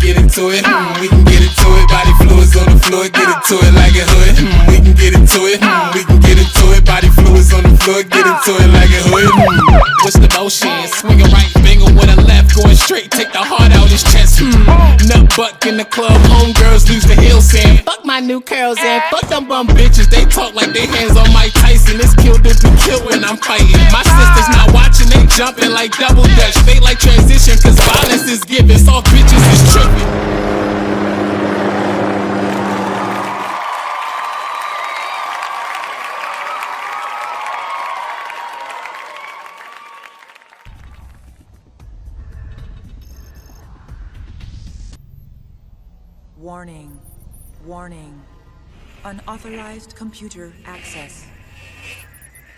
get into it. We can get into it. Body fluids on the floor, get into it like a hood. We can get into it. We can get into it. Body fluids on the floor, get into it like a hood. What's the motion? Swing a right finger with a left, going straight, take the heart out his chest. Nut buck in the club, homegirls lose the heel saying, fuck my new curls and fuck them bum bitches. They talk like they hands on Mike Tyson. It's killed to be killed when I'm fighting. My sisters not watching, they jumping like double dutch. They like transition cause violence is given, soft bitches is tripping. Warning. Warning. Unauthorized computer access.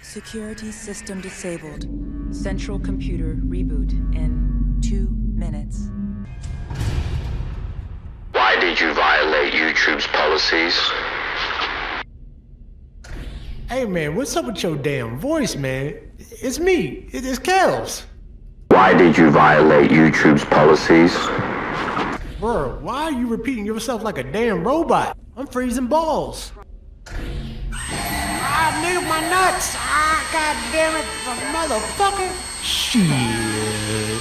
Security system disabled. Central computer reboot in 2 minutes. Why did you violate YouTube's policies? Hey man, what's up with your damn voice, man? It's me. It's Kels. Why did you violate YouTube's policies? Bro, why are you repeating yourself like a damn robot? I'm freezing balls. Nigga, my nuts! God damn it, motherfucker! Shit.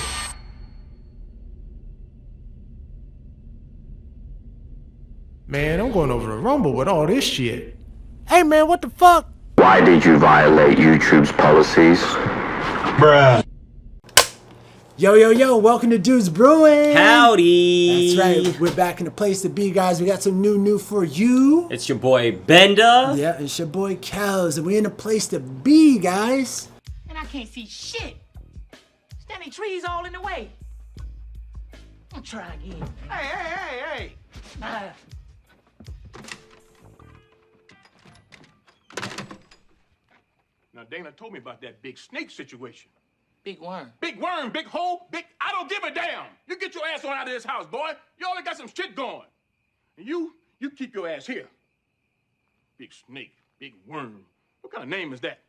Man, I'm going over the Rumble with all this shit. Hey man, what the fuck? Why did you violate YouTube's policies? Bruh. Yo, welcome to Dudes Brewing. Howdy. That's right, we're back in the place to be, guys. We got some new for you. It's your boy Benda. Yeah, it's your boy Kels, and we're in a place to be, guys. And I can't see shit. Standing trees all in the way. I'll try again. Hey. Now, Dana told me about that big snake situation. Big worm. Big worm, big hole, I don't give a damn. You get your ass on out of this house, boy. You already got some shit going. And you keep your ass here. Big snake, big worm. What kind of name is that?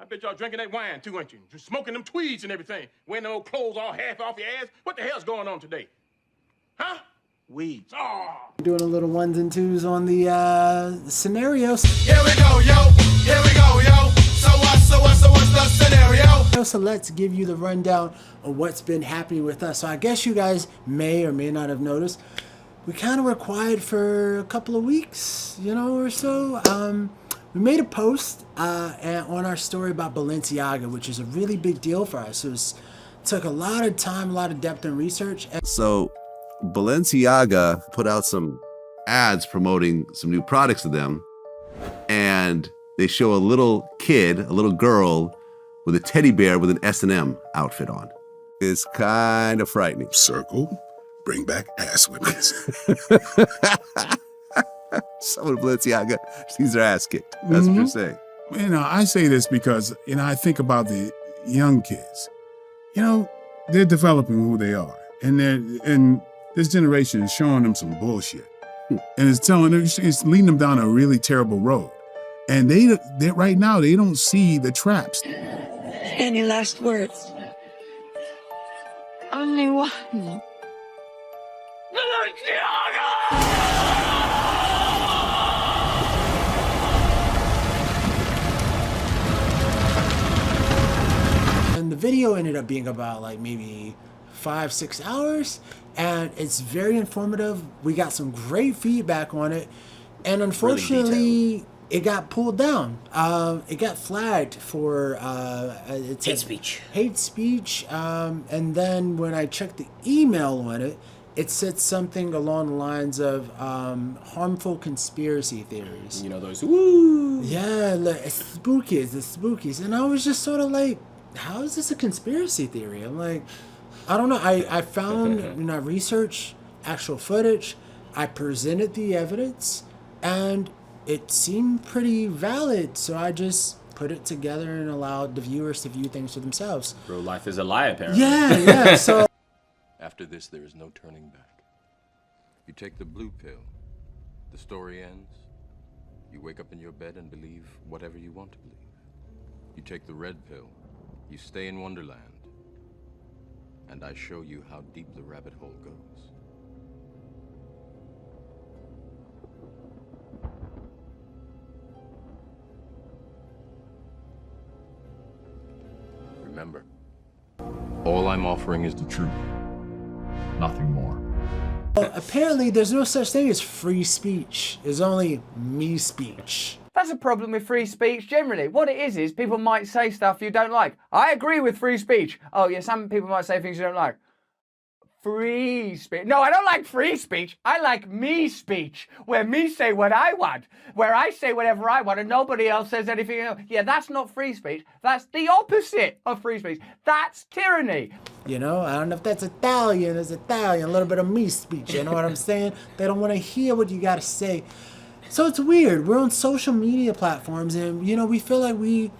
I bet y'all drinking that wine too, ain't you? Just smoking them tweeds and everything. Wearing them old clothes all half off your ass. What the hell's going on today? Huh? Weeds. Oh. Doing a little ones and twos on the scenarios. Here we go, yo. Here we go, yo. So what's the scenario? So let's give you the rundown of what's been happening with us. So I guess you guys may or may not have noticed, we kind of were quiet for a couple of weeks, or so. We made a post on our story about Balenciaga, which is a really big deal for us. It took a lot of time, a lot of depth and research. So Balenciaga put out some ads promoting some new products to them, and they show a little kid, a little girl, with a teddy bear with an S&M outfit on. It's kind of frightening. Circle, bring back ass whippings. Someone Balenciaga sees their ass kicked. That's what you're saying. I say this because, I think about the young kids. They're developing who they are. And this generation is showing them some bullshit. And it's leading them down a really terrible road. And they right now, they don't see the traps. Any last words? Only one. And the video ended up being about like maybe 5-6 hours, and it's very informative. We got some great feedback on it, and unfortunately it got pulled down. It got flagged for hate speech. And then when I checked the email on it, it said something along the lines of harmful conspiracy theories. Those woo. Yeah, like the spookies. And I was just sort of like, how is this a conspiracy theory? I'm like, I don't know. I found, I researched actual footage. I presented the evidence, and it seemed pretty valid, so I just put it together and allowed the viewers to view things for themselves. Bro, life is a lie, apparently. Yeah, so... After this, there is no turning back. You take the blue pill, the story ends. You wake up in your bed and believe whatever you want to believe. You take the red pill, you stay in Wonderland, and I show you how deep the rabbit hole goes. All I'm offering is the truth. Nothing more. Apparently, there's no such thing as free speech. There's only me speech. That's a problem with free speech generally. What it is people might say stuff you don't like. I agree with free speech. Oh yeah, some people might say things you don't like. Free speech. No, I don't like free speech. I like me speech, where me say what I want, where I say whatever I want and nobody else says anything else. Yeah, that's not free speech. That's the opposite of free speech. That's tyranny. You know, I don't know if that's Italian. It's Italian, a little bit of me speech. You know what I'm saying? They don't want to hear what you got to say. So it's weird. We're on social media platforms and, you know, we feel like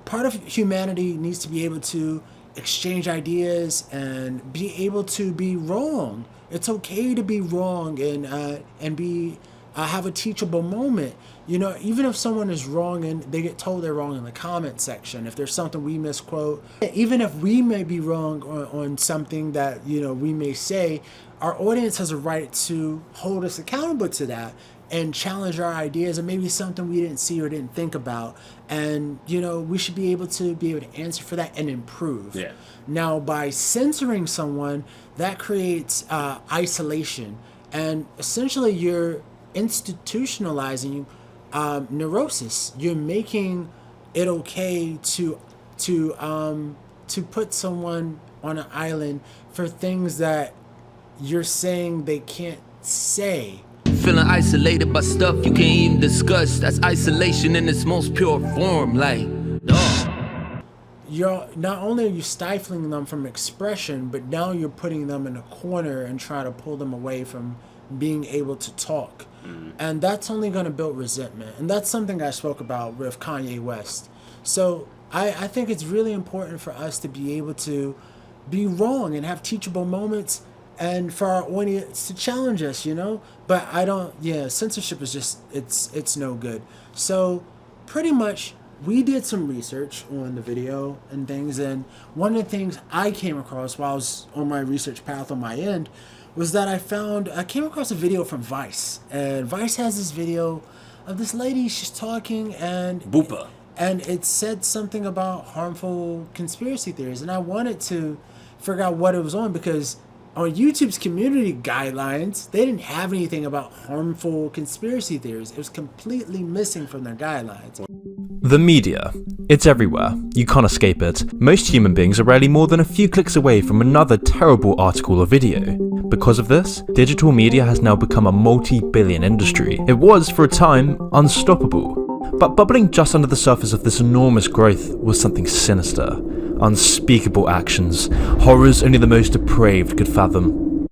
part of humanity needs to be able to exchange ideas and be able to be wrong. It's okay to be wrong and be have a teachable moment. You know, even if someone is wrong and they get told they're wrong in the comment section, if there's something we misquote, even if we may be wrong on something that, you know, we may say, our audience has a right to hold us accountable to that and challenge our ideas, and maybe something we didn't see or didn't think about. And, you know, we should be able to answer for that and improve. Yeah. Now, by censoring someone, that creates isolation. And essentially, you're institutionalizing neurosis. You're making it okay to put someone on an island for things that you're saying they can't say. Feeling isolated by stuff you can't even discuss. That's isolation in its most pure form, like, dog. You're not only are you stifling them from expression, but now you're putting them in a corner and trying to pull them away from being able to talk. And that's only going to build resentment. And that's something I spoke about with Kanye West. So I think it's really important for us to be able to be wrong and have teachable moments, and for our audience to challenge us, you know. But censorship is just, it's no good. So pretty much we did some research on the video and things, and one of the things I came across while I was on my research path on my end was that I came across a video from Vice, and Vice has this video of this lady, she's talking, and Boopa, and it said something about harmful conspiracy theories, and I wanted to figure out what it was on, because on YouTube's community guidelines, they didn't have anything about harmful conspiracy theories. It was completely missing from their guidelines. The media. It's everywhere. You can't escape it. Most human beings are rarely more than a few clicks away from another terrible article or video. Because of this, digital media has now become a multi-billion industry. It was, for a time, unstoppable. But bubbling just under the surface of this enormous growth was something sinister. Unspeakable actions, horrors only the most depraved could fathom.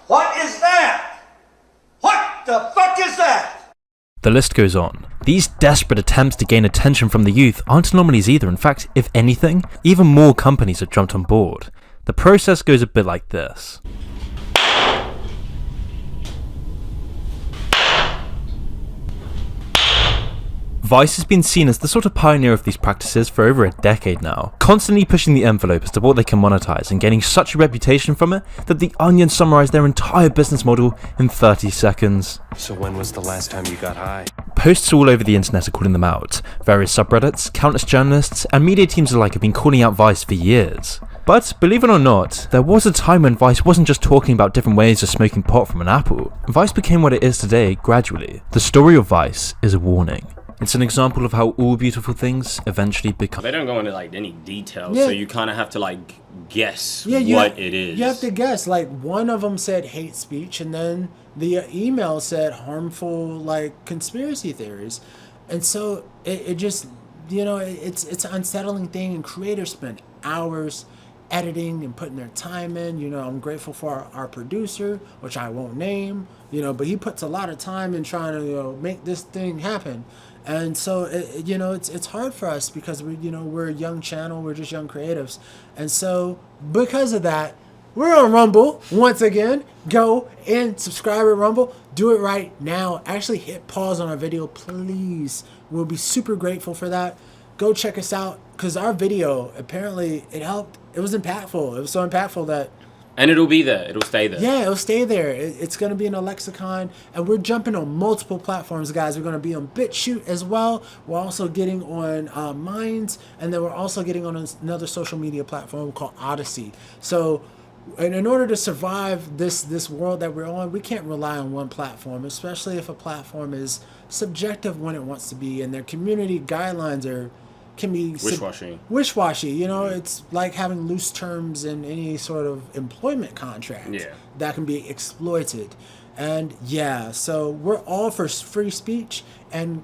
What is that? What the fuck is that? The list goes on. These desperate attempts to gain attention from the youth aren't anomalies either. In fact, if anything, even more companies have jumped on board. The process goes a bit like this. Vice has been seen as the sort of pioneer of these practices for over a decade now, constantly pushing the envelope as to what they can monetize and gaining such a reputation from it that The Onion summarized their entire business model in 30 seconds. So when was the last time you got high? Posts all over the internet are calling them out. Various subreddits, countless journalists, and media teams alike have been calling out Vice for years. But believe it or not, there was a time when Vice wasn't just talking about different ways of smoking pot from an apple. Vice became what it is today gradually. The story of Vice is a warning. It's an example of how all beautiful things eventually become. They don't go into like any details, Yeah. so you kind of have to like guess Yeah, what it is. You have to guess. Like, one of them said hate speech, and then the email said harmful, like, conspiracy theories. And so it just, you know, it's an unsettling thing, and creators spend hours editing and putting their time in. You know, I'm grateful for our producer, which I won't name, you know, but he puts a lot of time in trying to, you know, make this thing happen. And so, you know, it's hard for us because we're a young channel, we're just young creatives. And so because of that, we're on Rumble once again. Go and subscribe at Rumble. Do it right now. Actually hit pause on our video, please. We'll be super grateful for that. Go check us out, because our video, apparently it helped. It was impactful. It was so impactful that And it'll be there. It'll stay there. Yeah, it'll stay there. It's going to be in a lexicon, and we're jumping on multiple platforms, guys. We're going to be on BitChute as well. We're also getting on Minds, and then we're also getting on another social media platform called Odyssey. So, and in order to survive this world that we're on, we can't rely on one platform, especially if a platform is subjective when it wants to be, and their community guidelines can be wish-washy. You know, it's like having loose terms in any sort of employment contract that can be exploited. And yeah, so we're all for free speech and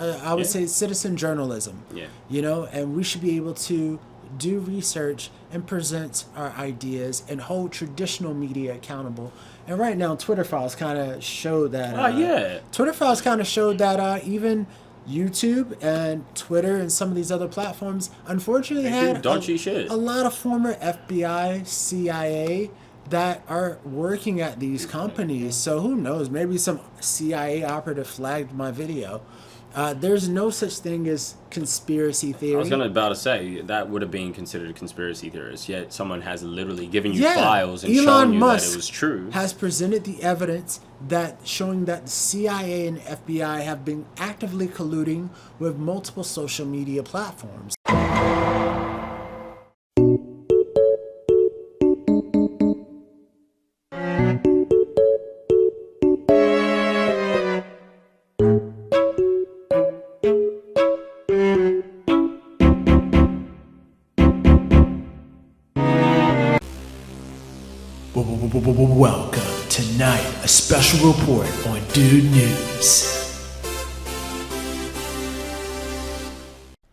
I would say citizen journalism. Yeah. You know, and we should be able to do research and present our ideas and hold traditional media accountable. And right now, Twitter Files kind of showed that. Twitter Files kind of showed that even YouTube and Twitter and some of these other platforms, unfortunately, had a lot of former FBI, CIA that are working at these companies. So who knows? Maybe some CIA operative flagged my video. There's no such thing as conspiracy theory. I was about to say that would have been considered a conspiracy theorist. Yet someone has literally given you files and shown you that it was true. Has presented the evidence that showing that the CIA and FBI have been actively colluding with multiple social media platforms. Welcome tonight, a special report on Dude News.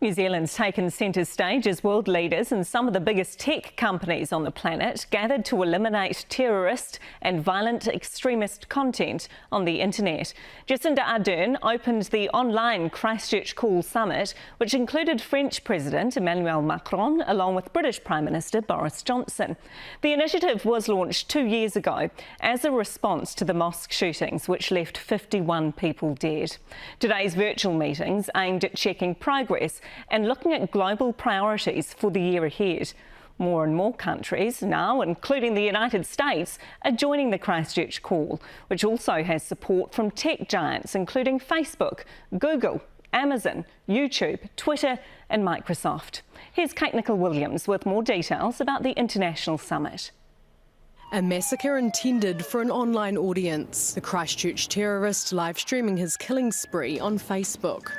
New Zealand's taken centre stage as world leaders and some of the biggest tech companies on the planet gathered to eliminate terrorist and violent extremist content on the internet. Jacinda Ardern opened the online Christchurch Call Summit, which included French President Emmanuel Macron along with British Prime Minister Boris Johnson. The initiative was launched 2 years ago as a response to the mosque shootings, which left 51 people dead. Today's virtual meetings aimed at checking progress and looking at global priorities for the year ahead. More and more countries now, including the United States, are joining the Christchurch Call, which also has support from tech giants including Facebook, Google, Amazon, YouTube, Twitter and Microsoft. Here's Kate Nichol-Williams with more details about the International Summit. A massacre intended for an online audience. The Christchurch terrorist live streaming his killing spree on Facebook.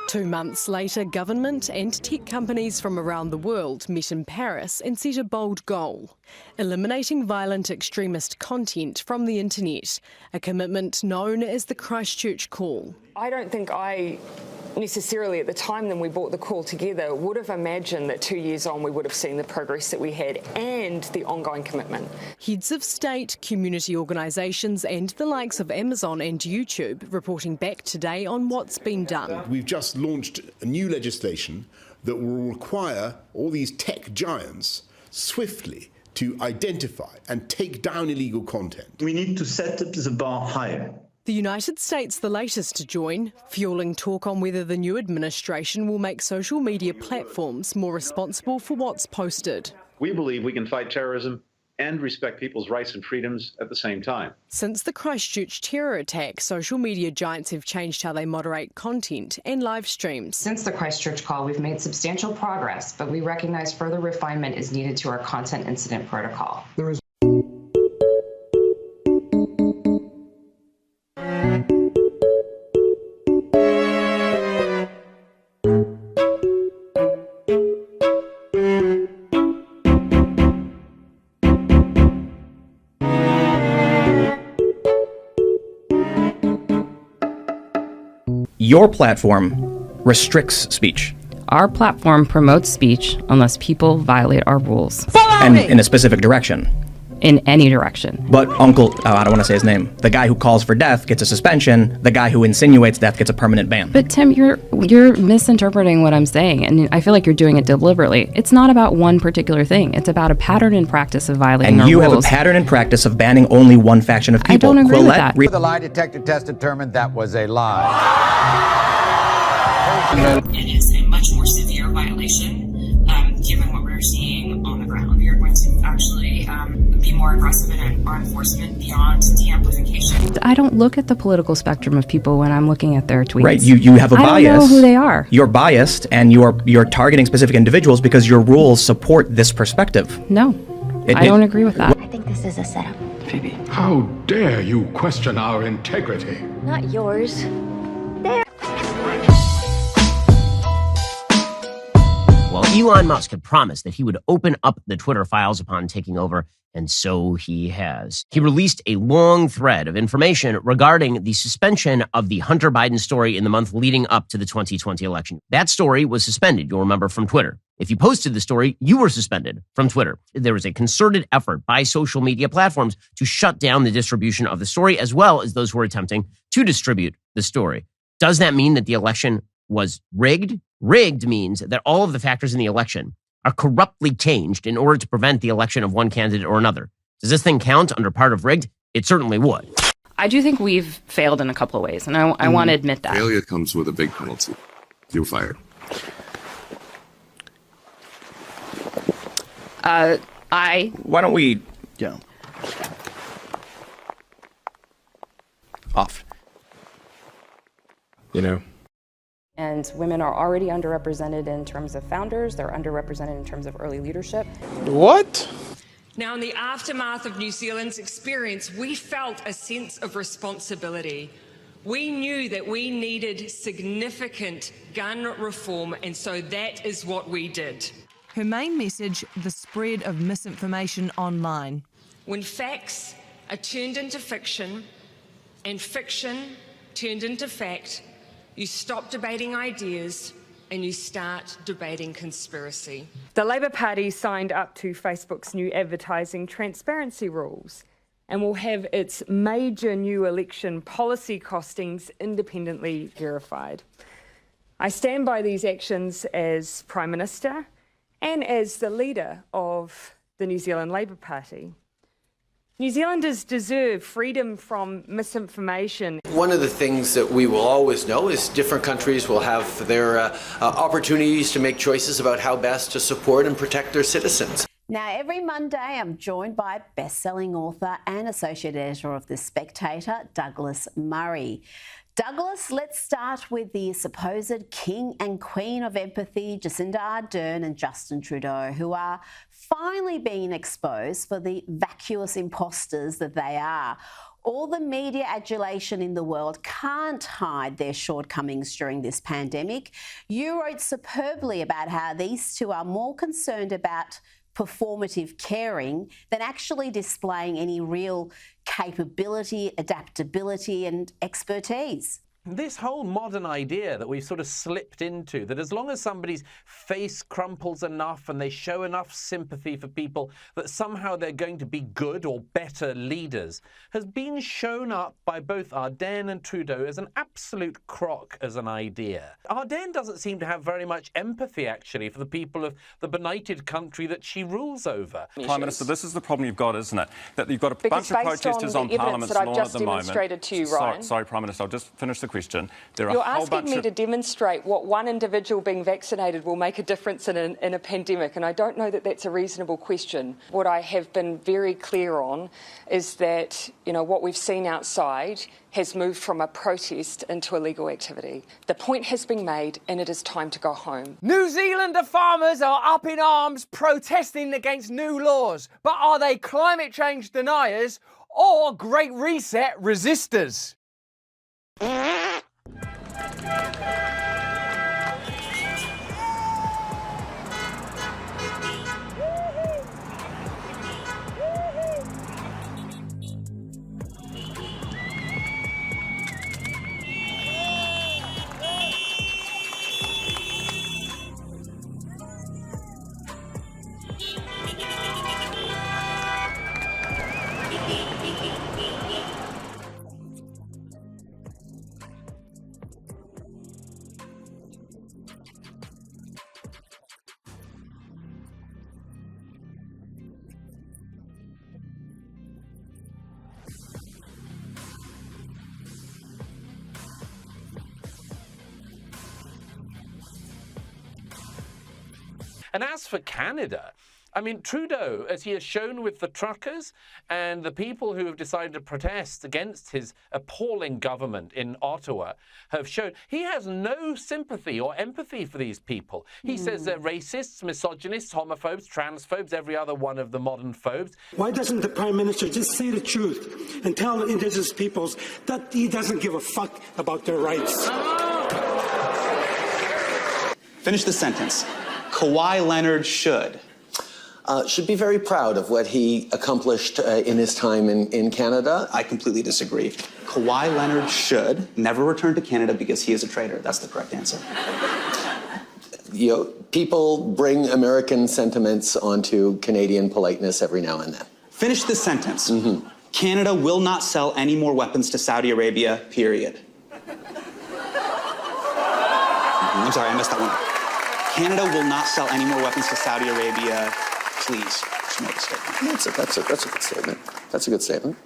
2 months later, government and tech companies from around the world met in Paris and set a bold goal: eliminating violent extremist content from the internet, a commitment known as the Christchurch Call. I don't think I necessarily at the time when we brought the call together would have imagined that 2 years on we would have seen the progress that we had and the ongoing commitment. Heads of state, community organisations and the likes of Amazon and YouTube reporting back today on what's been done. We've just launched a new legislation that will require all these tech giants swiftly to identify and take down illegal content. We need to set the bar higher. The United States, the latest to join, fuelling talk on whether the new administration will make social media platforms more responsible for what's posted. We believe we can fight terrorism and respect people's rights and freedoms at the same time. Since the Christchurch terror attack, social media giants have changed how they moderate content and live streams. Since the Christchurch call, we've made substantial progress, but we recognize further refinement is needed to our content incident protocol. Your platform restricts speech. Our platform promotes speech unless people violate our rules. And in a specific direction. In any direction. But I don't want to say his name. The guy who calls for death gets a suspension. The guy who insinuates death gets a permanent ban. But Tim, you're misinterpreting what I'm saying, and I feel like you're doing it deliberately. It's not about one particular thing. It's about a pattern and practice of violating our rules. And you have a pattern and practice of banning only one faction of people. I don't agree with that. The lie detector test determined that was a lie. It is a much more severe violation, given what we're seeing on the ground. We are going to actually precedent or enforcement beyond the amplification. I don't look at the political spectrum of people when I'm looking at their tweets. Right, you have a bias. I don't know who they are. You're biased, and you're targeting specific individuals because your rules support this perspective. No, I don't agree with that. I think this is a setup. Phoebe. How dare you question our integrity? Not yours. There. Well, Elon Musk had promised that he would open up the Twitter files upon taking over, and so he has. He released a long thread of information regarding the suspension of the Hunter Biden story in the month leading up to the 2020 election. That story was suspended, you'll remember, from Twitter. If you posted the story, you were suspended from Twitter. There was a concerted effort by social media platforms to shut down the distribution of the story, as well as those who were attempting to distribute the story. Does that mean that the election was rigged? Rigged means that all of the factors in the election are corruptly changed in order to prevent the election of one candidate or another. Does this thing count under part of rigged? It certainly would. I do think we've failed in a couple of ways, and I want to admit that. Failure comes with a big penalty. You're fired. Why don't we, off. You know. And women are already underrepresented in terms of founders. They're underrepresented in terms of early leadership. What? Now, in the aftermath of New Zealand's experience, we felt a sense of responsibility. We knew that we needed significant gun reform, and so that is what we did. Her main message, the spread of misinformation online. When facts are turned into fiction and fiction turned into fact, you stop debating ideas and you start debating conspiracy. The Labour Party signed up to Facebook's new advertising transparency rules and will have its major new election policy costings independently verified. I stand by these actions as Prime Minister and as the leader of the New Zealand Labour Party. New Zealanders deserve freedom from misinformation. One of the things that we will always know is different countries will have their opportunities to make choices about how best to support and protect their citizens. Now, every Monday, I'm joined by best-selling author and associate editor of The Spectator, Douglas Murray. Douglas, let's start with the supposed king and queen of empathy, Jacinda Ardern and Justin Trudeau, who are finally being exposed for the vacuous imposters that they are. All the media adulation in the world can't hide their shortcomings during this pandemic. You wrote superbly about how these two are more concerned about performative caring than actually displaying any real capability, adaptability and expertise. This whole modern idea that we've sort of slipped into, that as long as somebody's face crumples enough and they show enough sympathy for people, that somehow they're going to be good or better leaders, has been shown up by both Ardern and Trudeau as an absolute crock as an idea. Ardern doesn't seem to have very much empathy, actually, for the people of the benighted country that she rules over. Prime Minister, this is the problem you've got, isn't it? That you've got a bunch of protesters on Parliament's lawn at the moment. To you, Ryan. Sorry, Prime Minister, I'll just finish the question. There are You're a whole asking bunch me of... to demonstrate what one individual being vaccinated will make a difference in a pandemic, and I don't know that that's a reasonable question. What I have been very clear on is that, you know, what we've seen outside has moved from a protest into illegal activity. The point has been made, and it is time to go home. New Zealander farmers are up in arms protesting against new laws, but are they climate change deniers or Great Reset resistors? And as for Canada, I mean, Trudeau, as he has shown with the truckers and the people who have decided to protest against his appalling government in Ottawa, have shown he has no sympathy or empathy for these people. He says they're racists, misogynists, homophobes, transphobes, every other one of the modern phobes. Why doesn't the Prime Minister just say the truth and tell Indigenous peoples that he doesn't give a fuck about their rights? Finish the sentence. Kawhi Leonard should be very proud of what he accomplished in his time in Canada. I completely disagree. Kawhi Leonard should never return to Canada because he is a traitor. That's the correct answer. You know, people bring American sentiments onto Canadian politeness every now and then. Finish this sentence. Canada will not sell any more weapons to Saudi Arabia, period. I'm sorry, I messed that one up. Canada will not sell any more weapons to Saudi Arabia, please. Just make a statement. That's a good statement. That's a good statement.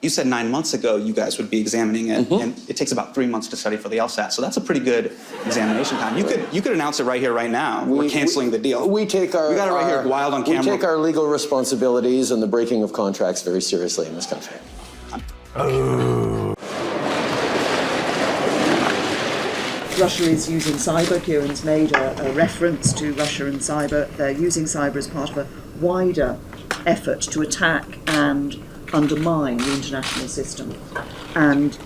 You said 9 months ago you guys would be examining it, and it takes about 3 months to study for the LSAT, so that's a pretty good examination time. You could announce it right here, right now. We're canceling the deal. We got it right here, wild on camera. We take our legal responsibilities and the breaking of contracts very seriously in this country. Russia is using cyber. Kieran's made a reference to Russia and cyber. They're using cyber as part of a wider effort to attack and undermine the international system. And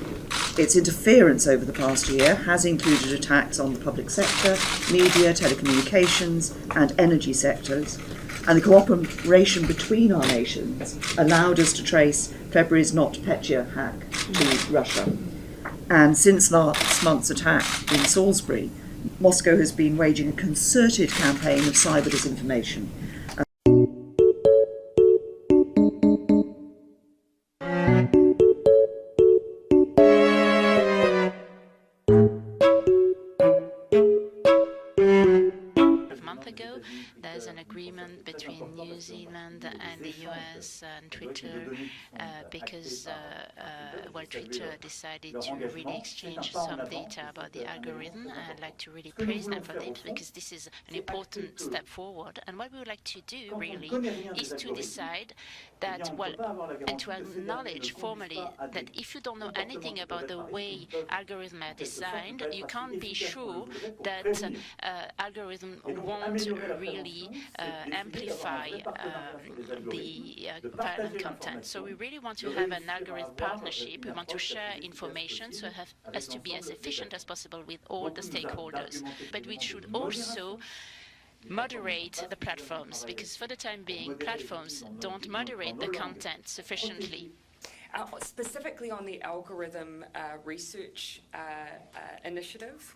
its interference over the past year has included attacks on the public sector, media, telecommunications, and energy sectors. And the cooperation between our nations allowed us to trace February's NotPetya hack to Russia. And since last month's attack in Salisbury, Moscow has been waging a concerted campaign of cyber disinformation. There's an agreement between New Zealand and the US and Twitter because Twitter decided to really exchange some data about the algorithm. I'd like to really praise them for this because this is an important step forward. And what we would like to do really is to decide that, and to acknowledge formally that if you don't know anything about the way algorithms are designed, you can't be sure that algorithms won't really amplify the violent content. So we really want to have an algorithm partnership. We want to share information so it has to be as efficient as possible with all the stakeholders. But we should also moderate the platforms, because for the time being, platforms don't moderate the content sufficiently. Specifically on the algorithm research initiative,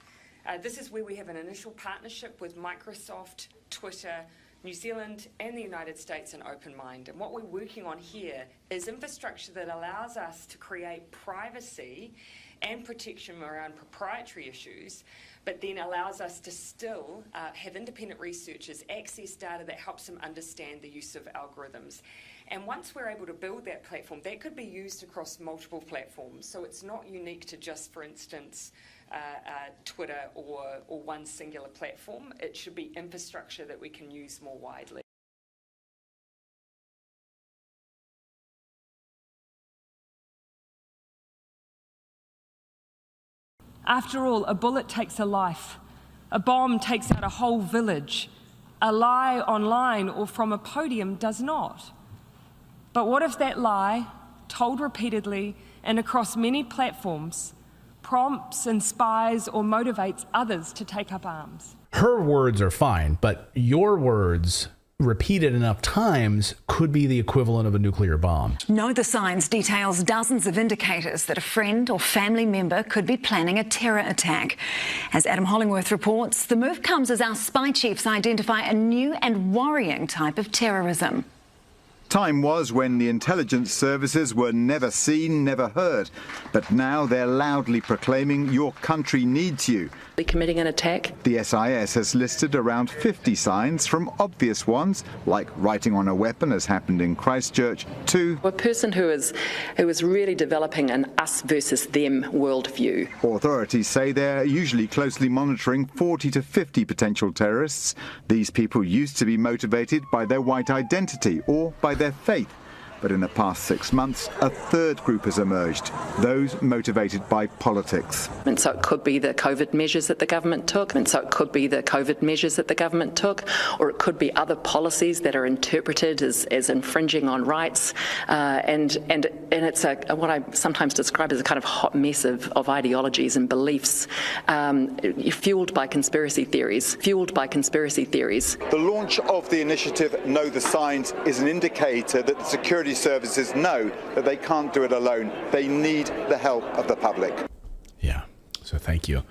this is where we have an initial partnership with Microsoft, Twitter, New Zealand and the United States and OpenMind. And what we're working on here is infrastructure that allows us to create privacy and protection around proprietary issues, but then allows us to still have independent researchers access data that helps them understand the use of algorithms. And once we're able to build that platform, that could be used across multiple platforms. So it's not unique to just, for instance, Twitter or one singular platform. It should be infrastructure that we can use more widely. After all, a bullet takes a life. A bomb takes out a whole village. A lie online or from a podium does not. But what if that lie, told repeatedly and across many platforms, prompts, inspires, or motivates others to take up arms? Her words are fine, but your words repeated enough times could be the equivalent of a nuclear bomb. Know the Signs details dozens of indicators that a friend or family member could be planning a terror attack. As Adam Hollingworth reports, the move comes as our spy chiefs identify a new and worrying type of terrorism. Time was when the intelligence services were never seen, never heard. But now they're loudly proclaiming your country needs you. Committing an attack. The SIS has listed around 50 signs, from obvious ones, like writing on a weapon, as happened in Christchurch, to a person who is really developing an us versus them worldview. Authorities say they're usually closely monitoring 40 to 50 potential terrorists. These people used to be motivated by their white identity or by their faith. But in the past 6 months, a third group has emerged, those motivated by politics. And so it could be the COVID measures that the government took, or it could be other policies that are interpreted as infringing on rights. And it's what I sometimes describe as a kind of hot mess of ideologies and beliefs, fueled by conspiracy theories. The launch of the initiative Know the Signs is an indicator that the security services know that they can't do it alone. They need the help of the public. Yeah, so thank you.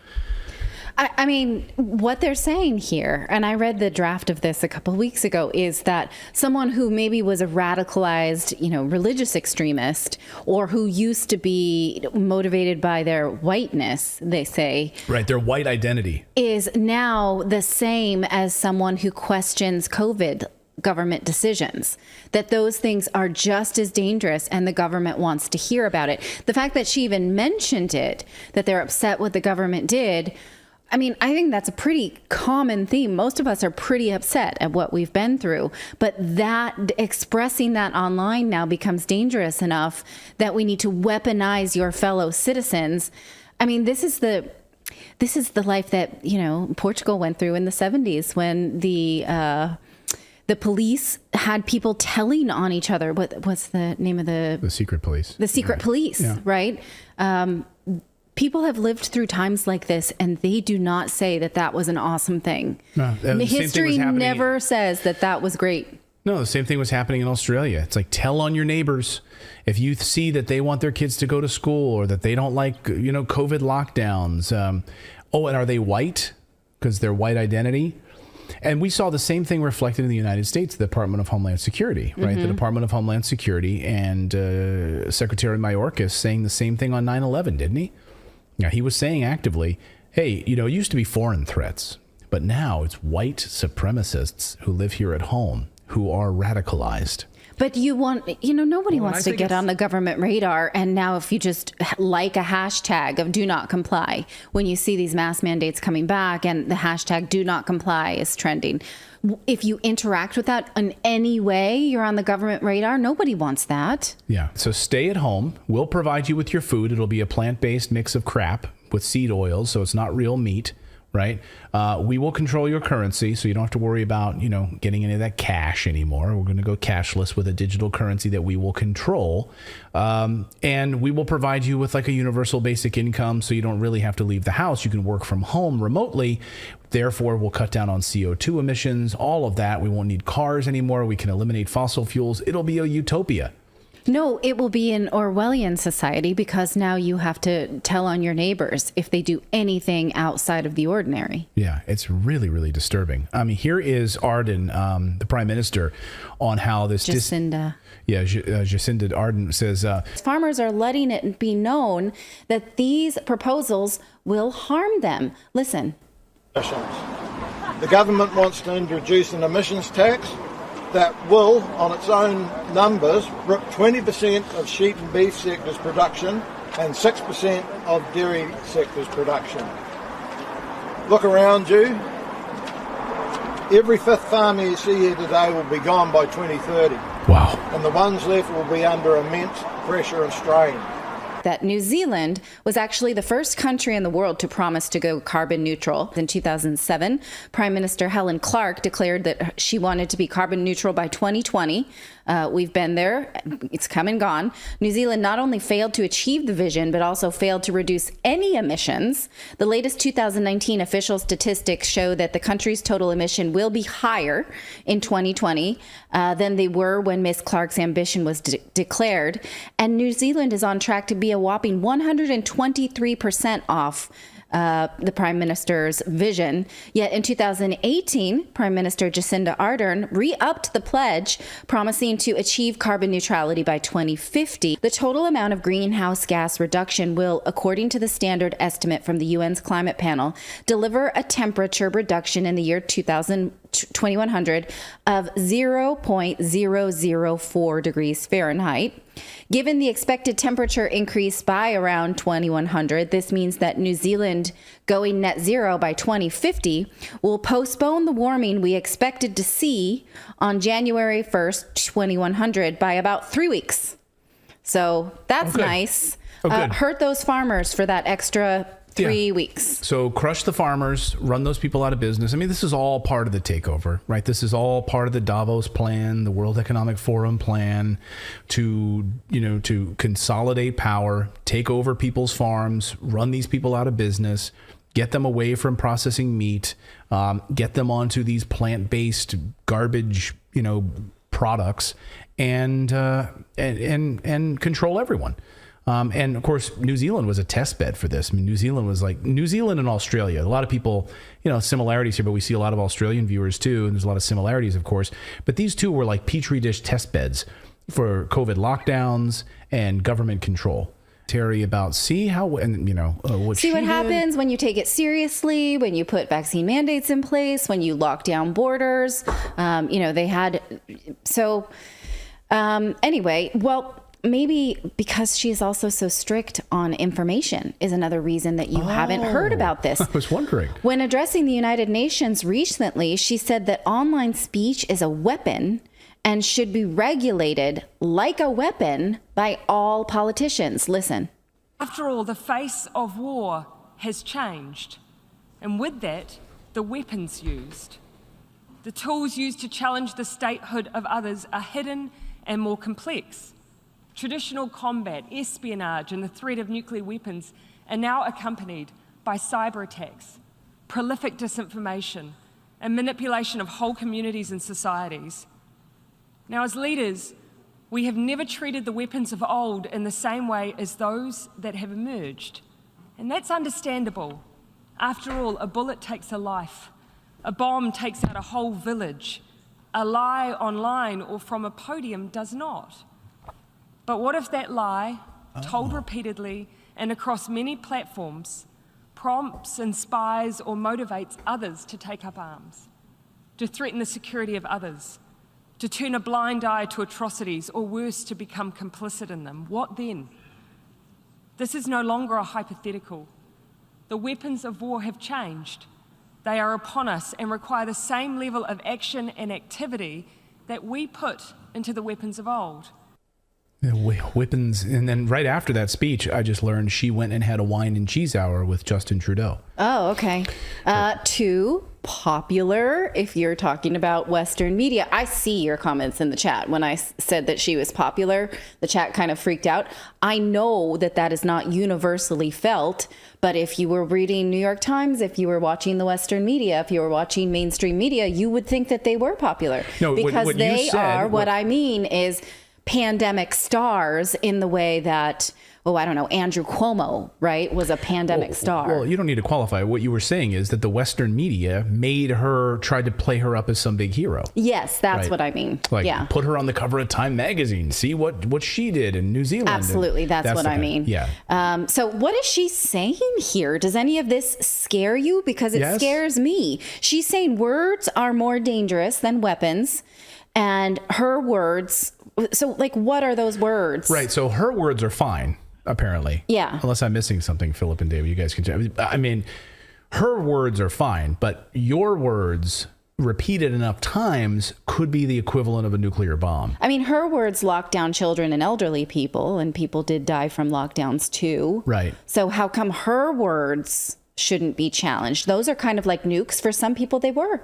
I mean, what they're saying here, and I read the draft of this a couple of weeks ago, is that someone who maybe was a radicalized, religious extremist, or who used to be motivated by their whiteness, they say. Right, their white identity. Is now the same as someone who questions COVID government decisions, that those things are just as dangerous and the government wants to hear about it. The fact that she even mentioned it, that they're upset what the government did, I mean, I think that's a pretty common theme. Most of us are pretty upset at what we've been through, but that expressing that online now becomes dangerous enough that we need to weaponize your fellow citizens. I mean, this is the life that, Portugal went through in the 70s when the police had people telling on each other. What's the name of the secret police? The secret police, yeah. Right? People have lived through times like this, and they do not say that was an awesome thing. No, history never says that was great. No, the same thing was happening in Australia. It's like, tell on your neighbors. If you see that they want their kids to go to school, or that they don't like, COVID lockdowns. And are they white? Because their white identity. And we saw the same thing reflected in the United States, the Department of Homeland Security, right? Mm-hmm. The Department of Homeland Security and Secretary Mayorkas saying the same thing on 9/11, didn't he? Yeah, he was saying actively, hey, it used to be foreign threats, but now it's white supremacists who live here at home who are radicalized. But nobody wants to get on the government radar. And now if you just like a hashtag of do not comply, when you see these mask mandates coming back and the hashtag do not comply is trending, if you interact with that in any way, you're on the government radar. Nobody wants that. Yeah. So stay at home. We'll provide you with your food. It'll be a plant-based mix of crap with seed oils, so it's not real meat. Right? We will control your currency, so you don't have to worry about, getting any of that cash anymore. We're going to go cashless with a digital currency that we will control. And we will provide you with like a universal basic income, so you don't really have to leave the house. You can work from home remotely. Therefore, we'll cut down on CO2 emissions, all of that. We won't need cars anymore. We can eliminate fossil fuels. It'll be a utopia. No, it will be an Orwellian society, because now you have to tell on your neighbors if they do anything outside of the ordinary. Yeah, it's really, really disturbing. I mean, here is Ardern, the prime minister, on how this... Jacinda. Jacinda Ardern says... Farmers are letting it be known that these proposals will harm them. Listen. The government wants to introduce an emissions tax that will, on its own numbers, rip 20% of sheep and beef sector's production and 6% of dairy sector's production. Look around you. Every fifth farmer you see here today will be gone by 2030. Wow. And the ones left will be under immense pressure and strain. That New Zealand was actually the first country in the world to promise to go carbon neutral. In 2007, Prime Minister Helen Clark declared that she wanted to be carbon neutral by 2020. We've been there. It's come and gone. New Zealand not only failed to achieve the vision, but also failed to reduce any emissions. The latest 2019 official statistics show that the country's total emission will be higher in 2020 than they were when Ms. Clark's ambition was declared. And New Zealand is on track to be a whopping 123% off the Prime Minister's vision. Yet in 2018, Prime Minister Jacinda Ardern re-upped the pledge, promising aiming to achieve carbon neutrality by 2050. The total amount of greenhouse gas reduction will, according to the standard estimate from the UN's climate panel, deliver a temperature reduction in the year 2100 of 0.004 degrees Fahrenheit. Given the expected temperature increase by around 2100, this means that New Zealand going net zero by 2050 will postpone the warming we expected to see on January 1st, 2100 by about 3 weeks. So that's nice. Hurt those farmers for that extra 3 weeks. So crush the farmers, run those people out of business. I mean, this is all part of the takeover, right? This is all part of the Davos plan, the World Economic Forum plan to consolidate power, take over people's farms, run these people out of business, get them away from processing meat, get them onto these plant-based garbage, products, and control everyone. And of course, New Zealand was a test bed for this. I mean, New Zealand and Australia. A lot of people, similarities here, but we see a lot of Australian viewers too. And there's a lot of similarities, of course. But these two were like Petri dish test beds for COVID lockdowns and government control. Terry, about what happens when you take it seriously, when you put vaccine mandates in place, when you lock down borders. They had. So anyway, well. Maybe because she's also so strict on information is another reason that you haven't heard about this. I was wondering. When addressing the United Nations recently, she said that online speech is a weapon and should be regulated like a weapon by all politicians. Listen. After all, the face of war has changed. And with that, the weapons used. The tools used to challenge the statehood of others are hidden and more complex. Traditional combat, espionage, and the threat of nuclear weapons are now accompanied by cyber attacks, prolific disinformation, and manipulation of whole communities and societies. Now, as leaders, we have never treated the weapons of old in the same way as those that have emerged. And that's understandable. After all, a bullet takes a life. A bomb takes out a whole village. A lie online or from a podium does not. But what if that lie, told repeatedly and across many platforms, prompts, inspires, or motivates others to take up arms, to threaten the security of others, to turn a blind eye to atrocities, or worse, to become complicit in them? What then? This is no longer a hypothetical. The weapons of war have changed. They are upon us and require the same level of action and activity that we put into the weapons of old. Weapons. And then right after that speech, I just learned she went and had a wine and cheese hour with Justin Trudeau. Oh, okay. Too popular if you're talking about Western media. I see your comments in the chat. When I said that she was popular, the chat kind of freaked out. I know that that is not universally felt, but if you were reading New York Times, if you were watching the Western media, if you were watching mainstream media, you would think that they were popular. No, because what they you said, are, what I mean is pandemic stars in the way that, Andrew Cuomo, right, was a pandemic star. Well, you don't need to qualify. What you were saying is that the Western media tried to play her up as some big hero. Yes, that's what I mean. Put her on the cover of Time magazine. See what she did in New Zealand. Absolutely, that's what I mean. Yeah. So what is she saying here? Does any of this scare you? Because it scares me. She's saying words are more dangerous than weapons, and her words. So, what are those words? Right. So her words are fine, apparently. Yeah. Unless I'm missing something, Philip and David, you guys can. I mean, her words are fine, but your words repeated enough times could be the equivalent of a nuclear bomb. I mean, her words locked down children and elderly people, and people did die from lockdowns too. Right. So how come her words shouldn't be challenged? Those are kind of like nukes. For some people, they were.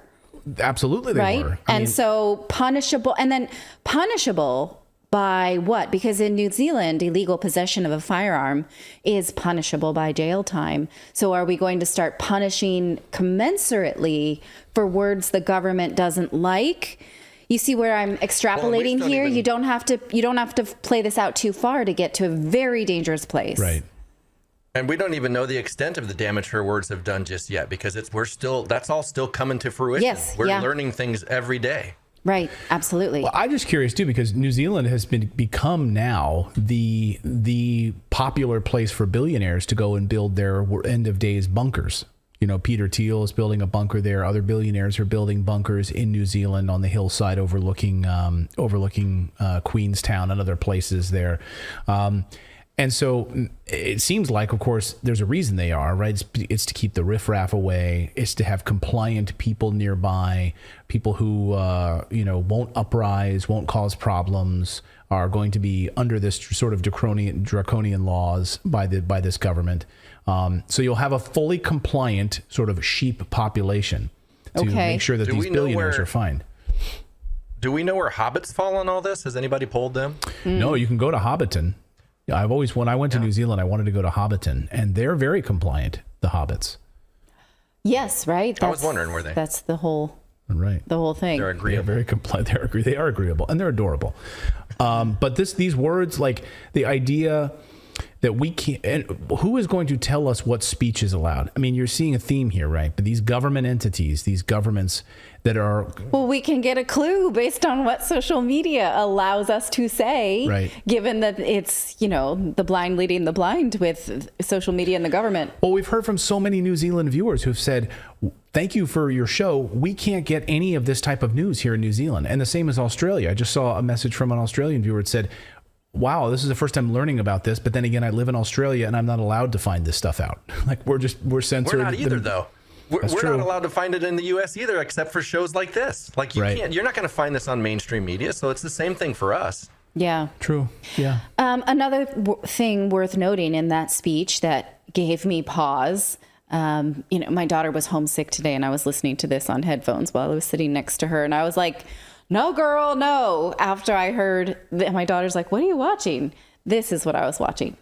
Absolutely, they were. So punishable, and then punishable by what? Because in New Zealand, illegal possession of a firearm is punishable by jail time. So are we going to start punishing commensurately for words the government doesn't like? You see where I'm extrapolating here? You don't have to play this out too far to get to a very dangerous place. Right. And we don't even know the extent of the damage her words have done just yet, because that's all still coming to fruition. Yes, We're learning things every day. Right, absolutely. Well, I'm just curious too, because New Zealand has become now the popular place for billionaires to go and build their end of days bunkers. You know, Peter Thiel is building a bunker there. Other billionaires are building bunkers in New Zealand on the hillside overlooking Queenstown and other places there. And so it seems like, of course, there's a reason they are, right? It's to keep the riffraff away. It's to have compliant people nearby, people who, won't uprise, won't cause problems, are going to be under this sort of draconian laws by this government. So you'll have a fully compliant sort of sheep population to make sure that these billionaires are fine. Do we know where hobbits fall on all this? Has anybody polled them? No, you can go to Hobbiton. When I went to New Zealand, I wanted to go to Hobbiton, and they're very compliant, the hobbits. Yes, right. I was wondering, were they? That's the whole right. The whole thing. They're agreeable. They're very compliant. They are agreeable, and they're adorable. But these words, like the idea that we can't, and who is going to tell us what speech is allowed? I mean, you're seeing a theme here, right? But these government entities, these governments that are... Well, we can get a clue based on what social media allows us to say, right, given that it's, the blind leading the blind with social media and the government. Well, we've heard from so many New Zealand viewers who've said, thank you for your show. We can't get any of this type of news here in New Zealand. And the same as Australia. I just saw a message from an Australian viewer that said, wow, this is the first time learning about this. But then again, I live in Australia and I'm not allowed to find this stuff out. Like we're censored. We're not either, though. We're not allowed to find it in the U.S. either, except for shows like this. Like you can't. You're not going to find this on mainstream media, so it's the same thing for us. Yeah. True. Yeah. Another thing worth noting in that speech that gave me pause. My daughter was homesick today, and I was listening to this on headphones while I was sitting next to her, and I was like, "No, girl, no." After I heard that, my daughter's like, "What are you watching?" This is what I was watching.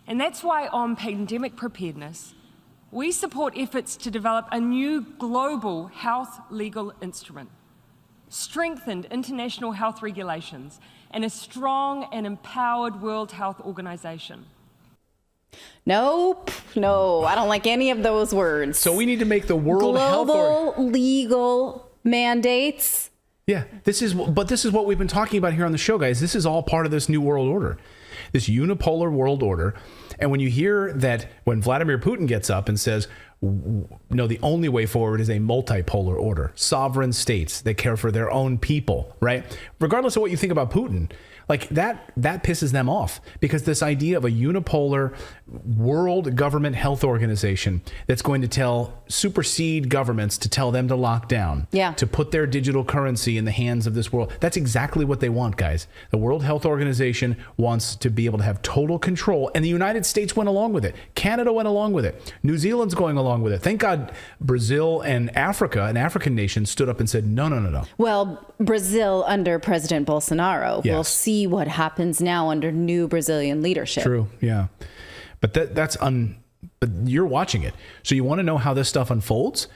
And that's why on pandemic preparedness, we support efforts to develop a new global health legal instrument, strengthened international health regulations, and a strong and empowered World Health Organization. Nope. No, I don't like any of those words. So we need to make the World Health Global legal mandates. Yeah, this is what we've been talking about here on the show, guys. This is all part of this new world order, this unipolar world order. And when you hear that, when Vladimir Putin gets up and says, no, the only way forward is a multipolar order, sovereign states that care for their own people, right? Regardless of what you think about Putin, like that pisses them off, because this idea of a unipolar world government health organization that's going to supersede governments to tell them to lock down, to put their digital currency in the hands of this world. That's exactly what they want, guys. The World Health Organization wants to be able to have total control, and the United States went along with it. Canada went along with it. New Zealand's going along with it. Thank God Brazil and Africa, an African nation, stood up and said, no. Well, Brazil under President Bolsonaro. Yes. We'll see what happens now under new Brazilian leadership. True, yeah. But but you're watching it. So you want to know how this stuff unfolds?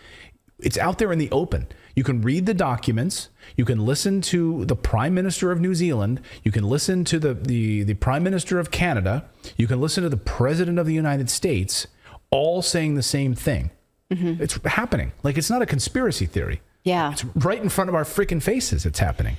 It's out there in the open. You can read the documents. You can listen to the Prime Minister of New Zealand. You can listen to the Prime Minister of Canada. You can listen to the President of the United States, all saying the same thing. Mm-hmm. It's happening. Like, it's not a conspiracy theory. Yeah. It's right in front of our freaking faces. It's happening.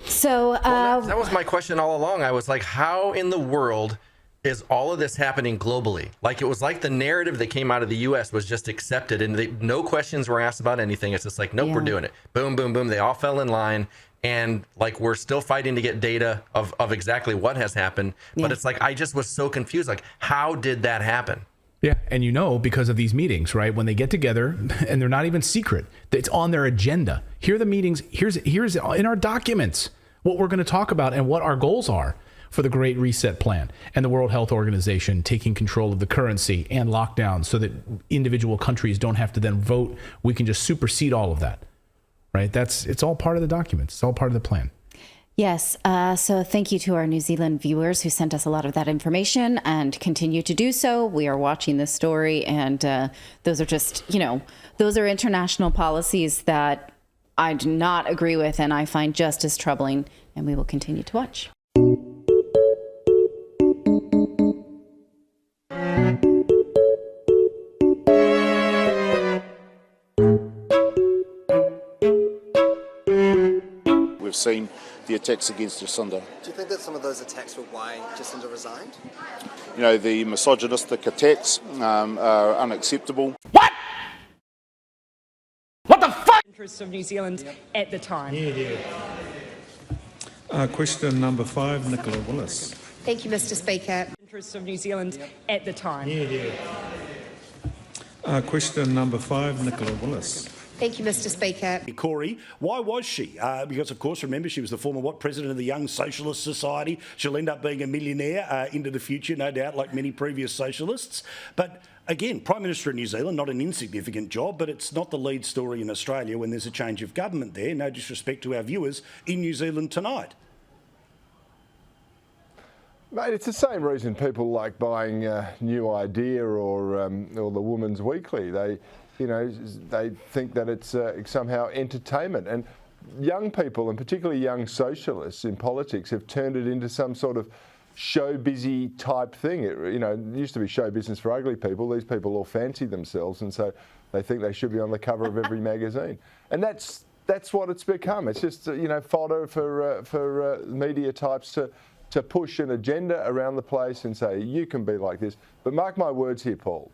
So that was my question all along. I was like, how in the world is all of this happening globally? Like, it was like the narrative that came out of the U.S. was just accepted, and no questions were asked about anything. It's just like, nope, we're doing it. Boom, boom, boom. They all fell in line, and like, we're still fighting to get data of exactly what has happened. But it's like, I just was so confused. Like, how did that happen? Yeah, and because of these meetings, right? When they get together, and they're not even secret, it's on their agenda. Here are the meetings. Here's in our documents what we're going to talk about and what our goals are for the Great Reset Plan and the World Health Organization taking control of the currency and lockdown, so that individual countries don't have to then vote. We can just supersede all of that, right? It's all part of the documents. It's all part of the plan. Yes. So thank you to our New Zealand viewers who sent us a lot of that information and continue to do so. We are watching this story, and those are just, those are international policies that I do not agree with and I find just as troubling, and we will continue to watch. seen the attacks against Jacinda. Do you think that some of those attacks were why Jacinda resigned? You know, the misogynistic attacks are unacceptable. What? What the fuck? Interests of New Zealand at the time. Question number 5, Nicola Willis. Thank you, Mr. Speaker. Interests of New Zealand at the time. Question number 5, Nicola Willis. Thank you, Mr. Speaker. Corey, why was she? Because, of course, remember, she was the former, president of the Young Socialist Society. She'll end up being a millionaire into the future, no doubt, like many previous socialists. But, again, Prime Minister of New Zealand, not an insignificant job, but it's not the lead story in Australia when there's a change of government there. No disrespect to our viewers in New Zealand tonight. Mate, it's the same reason people like buying New Idea or the Woman's Weekly. They think that it's somehow entertainment. And young people, and particularly young socialists in politics, have turned it into some sort of show-busy type thing. It used to be show business for ugly people. These people all fancy themselves, and so they think they should be on the cover of every magazine. And that's what it's become. It's just fodder for media types to push an agenda around the place and say, you can be like this. But mark my words here, Paul,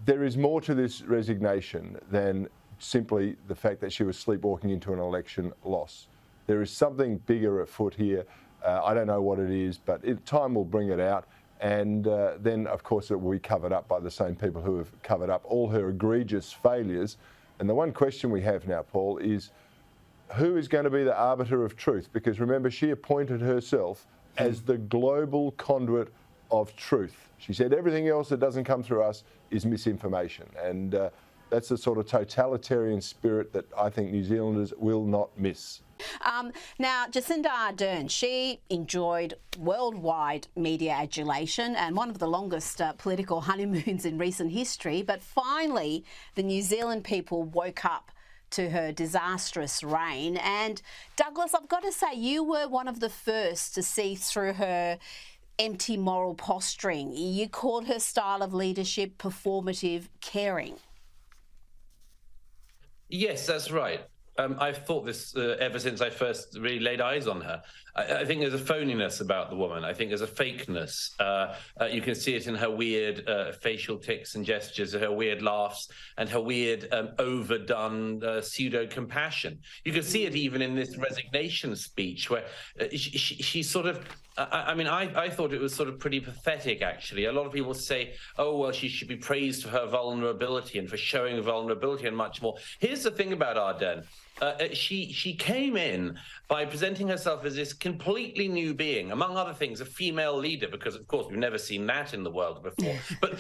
there is more to this resignation than simply the fact that she was sleepwalking into an election loss. There is something bigger afoot here. I don't know what it is, but time will bring it out. And then, of course, it will be covered up by the same people who have covered up all her egregious failures. And the one question we have now, Paul, is who is going to be the arbiter of truth? Because remember, she appointed herself as the global conduit of truth. She said everything else that doesn't come through us is misinformation. And that's the sort of totalitarian spirit that I think New Zealanders will not miss. Now, Jacinda Ardern, she enjoyed worldwide media adulation and one of the longest political honeymoons in recent history. But finally, the New Zealand people woke up to her disastrous reign. And Douglas, I've got to say, you were one of the first to see through her empty moral posturing. You called her style of leadership performative caring. Yes, that's right. I've thought this ever since I first really laid eyes on her. I think there's a phoniness about the woman. I think there's a fakeness. You can see it in her weird facial tics and gestures, her weird laughs, and her weird overdone pseudo-compassion. You can see it even in this resignation speech where she sort of... I thought it was sort of pretty pathetic, actually. A lot of people say, oh, well, she should be praised for her vulnerability and for showing vulnerability and much more. Here's the thing about Ardern. She came in by presenting herself as this completely new being, among other things, a female leader, because, of course, we've never seen that in the world before. but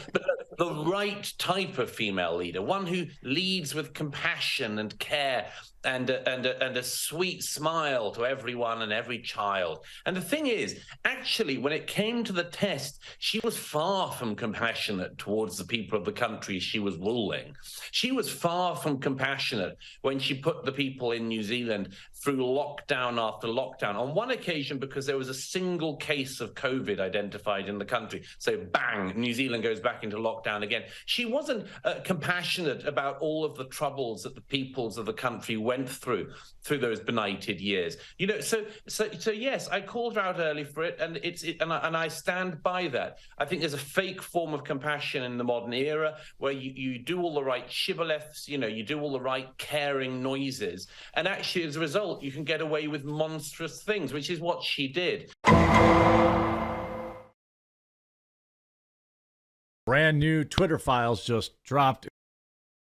the right type of female leader, one who leads with compassion and care and a sweet smile to everyone and every child. And the thing is, actually, when it came to the test, she was far from compassionate towards the people of the country she was ruling. She was far from compassionate when she put the people in New Zealand through lockdown after lockdown. On one occasion, because there was a single case of COVID identified in the country. So bang, New Zealand goes back into lockdown again. She wasn't compassionate about all of the troubles that the peoples of the country went through those benighted years. So yes, I called her out early for it, and and I stand by that. I think there's a fake form of compassion in the modern era where you do all the right shibboleths, you do all the right caring noises, and actually as a result you can get away with monstrous things, which is what she did. Brand new Twitter files just dropped.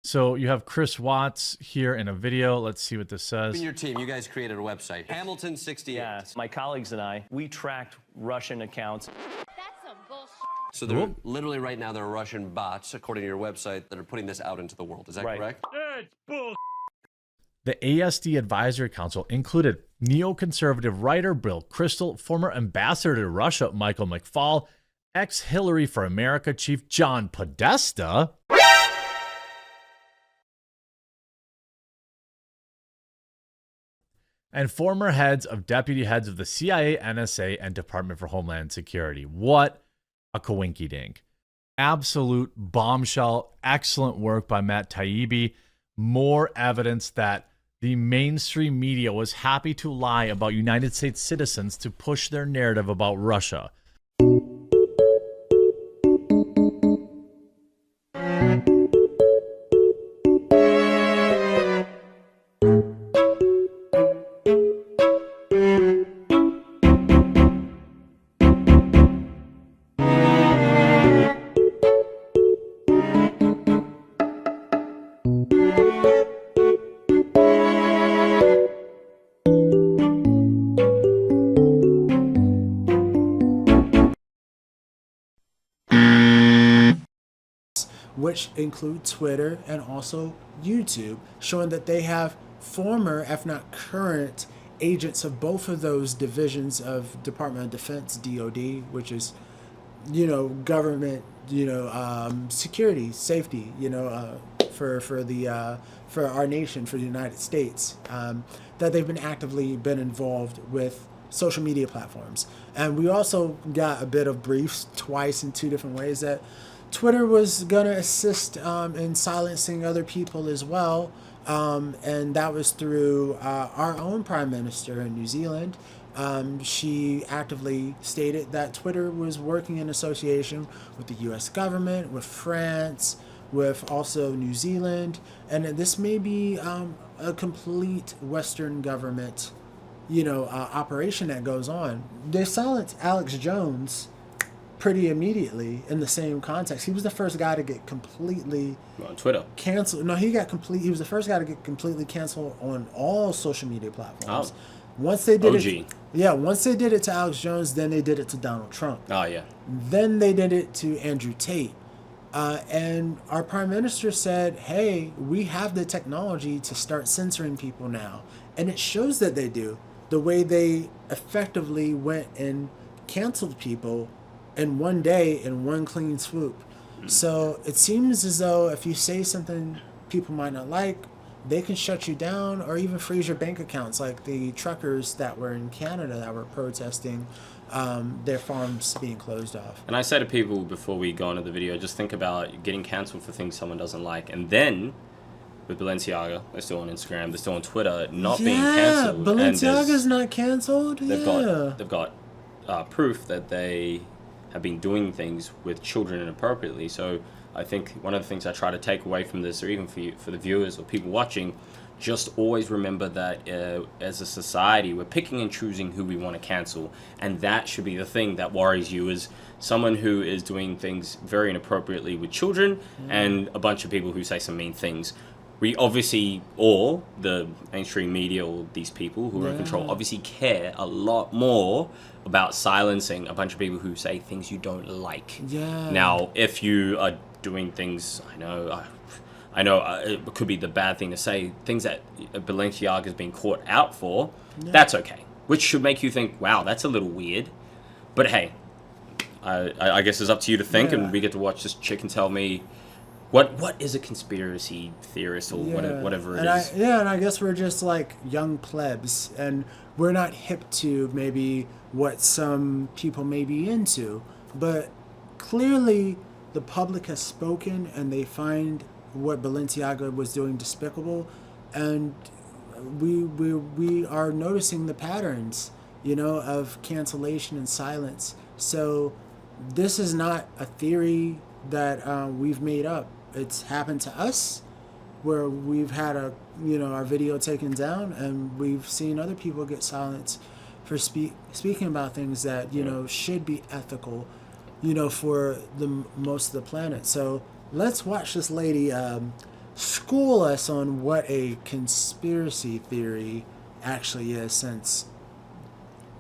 So you have Chris Watts here in a video. Let's see what this says. In your team, you guys created a website, Hamilton 68. Yes, my colleagues and I, we tracked Russian accounts. That's some bullshit. So there literally right now there are Russian bots, according to your website, that are putting this out into the world. Is that correct? It's bullshit. The ASD Advisory Council included neoconservative writer Bill Kristol, former ambassador to Russia Michael McFaul, ex-Hillary for America chief John Podesta, and former deputy heads of the CIA, NSA, and Department for Homeland Security. What a coinky-dink. Absolute bombshell. Excellent work by Matt Taibbi. More evidence that The mainstream media was happy to lie about United States citizens to push their narrative about Russia. which include Twitter and also YouTube, showing that they have former, if not current, agents of both of those divisions of Department of Defense, DOD, which is, government, security, safety, for our nation, for the United States, that they've been involved with social media platforms. And we also got a bit of briefs twice in two different ways that Twitter was going to assist in silencing other people as well. And that was through our own Prime Minister in New Zealand. She actively stated that Twitter was working in association with the U.S. government, with France, with also New Zealand. And this may be a complete Western government, operation that goes on. They silenced Alex Jones pretty immediately in the same context. He was the first guy to get completely on Twitter canceled. No, he was the first guy to get completely canceled on all social media platforms. Oh. Once they did OG. Once they did it to Alex Jones, then they did it to Donald Trump. Oh yeah. Then they did it to Andrew Tate. And our Prime Minister said, hey, we have the technology to start censoring people now. And it shows that they do. The way they effectively went and canceled people in one day, in one clean swoop. So it seems as though if you say something people might not like, they can shut you down or even freeze your bank accounts, like the truckers that were in Canada that were protesting their farms being closed off. And I say to people before we go into the video, just think about getting cancelled for things someone doesn't like. And then with Balenciaga, they're still on Instagram, they're still on Twitter, not being cancelled. Balenciaga's not cancelled. They've got proof that they have been doing things with children inappropriately. So I think one of the things I try to take away from this, or even for the viewers or people watching, just always remember that as a society, we're picking and choosing who we want to cancel. And that should be the thing that worries you, is someone who is doing things very inappropriately with children and a bunch of people who say some mean things. We obviously, all the mainstream media, all these people who are in control, obviously care a lot more about silencing a bunch of people who say things you don't like. Yeah. Now, if you are doing things, I know it could be the bad thing to say, things that Balenciaga has been caught out for, that's okay. Which should make you think, wow, that's a little weird. But hey, I guess it's up to you to think, and we get to watch this chick and tell me what is a conspiracy theorist or whatever it is. And I guess we're just like young plebs, and we're not hip to maybe what some people may be into. But clearly the public has spoken, and they find what Balenciaga was doing despicable, and we are noticing the patterns, of cancellation and silence. So this is not a theory that we've made up. It's happened to us, where we've had our video taken down, and we've seen other people get silenced for speaking about things that should be ethical, for the most of the planet. So let's watch this lady school us on what a conspiracy theory actually is, since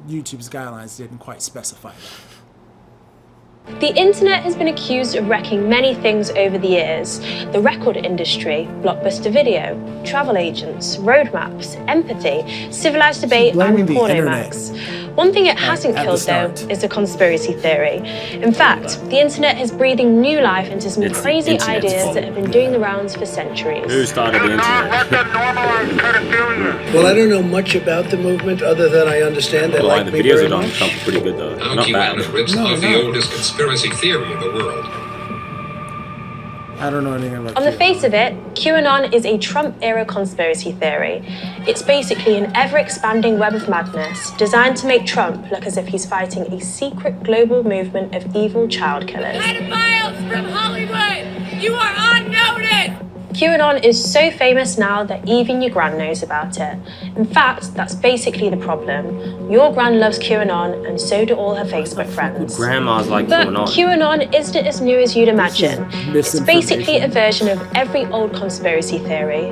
YouTube's guidelines didn't quite specify that. The internet has been accused of wrecking many things over the years. The record industry, Blockbuster Video, travel agents, roadmaps, empathy, civilized debate, and Pornomax. One thing it hasn't killed, though, is the conspiracy theory. In fact, the internet is breathing new life into some crazy ideas that have been doing the rounds for centuries. Who started the internet? Well, I don't know much about the movement other than I understand they like the me videos very are done much. Trump pretty good though. Not bad. The oldest conspiracy theory in the world. I don't know anything about On the QAnon. face of it, QAnon is a Trump-era conspiracy theory. It's basically an ever-expanding web of madness designed to make Trump look as if he's fighting a secret global movement of evil child killers. Pedophiles from Hollywood! You are on notice! QAnon is so famous now that even your gran knows about it. In fact, that's basically the problem. Your gran loves QAnon, and so do all her Facebook friends. Grandma's like But QAnon. QAnon isn't as new as you'd imagine. It's basically a version of every old conspiracy theory.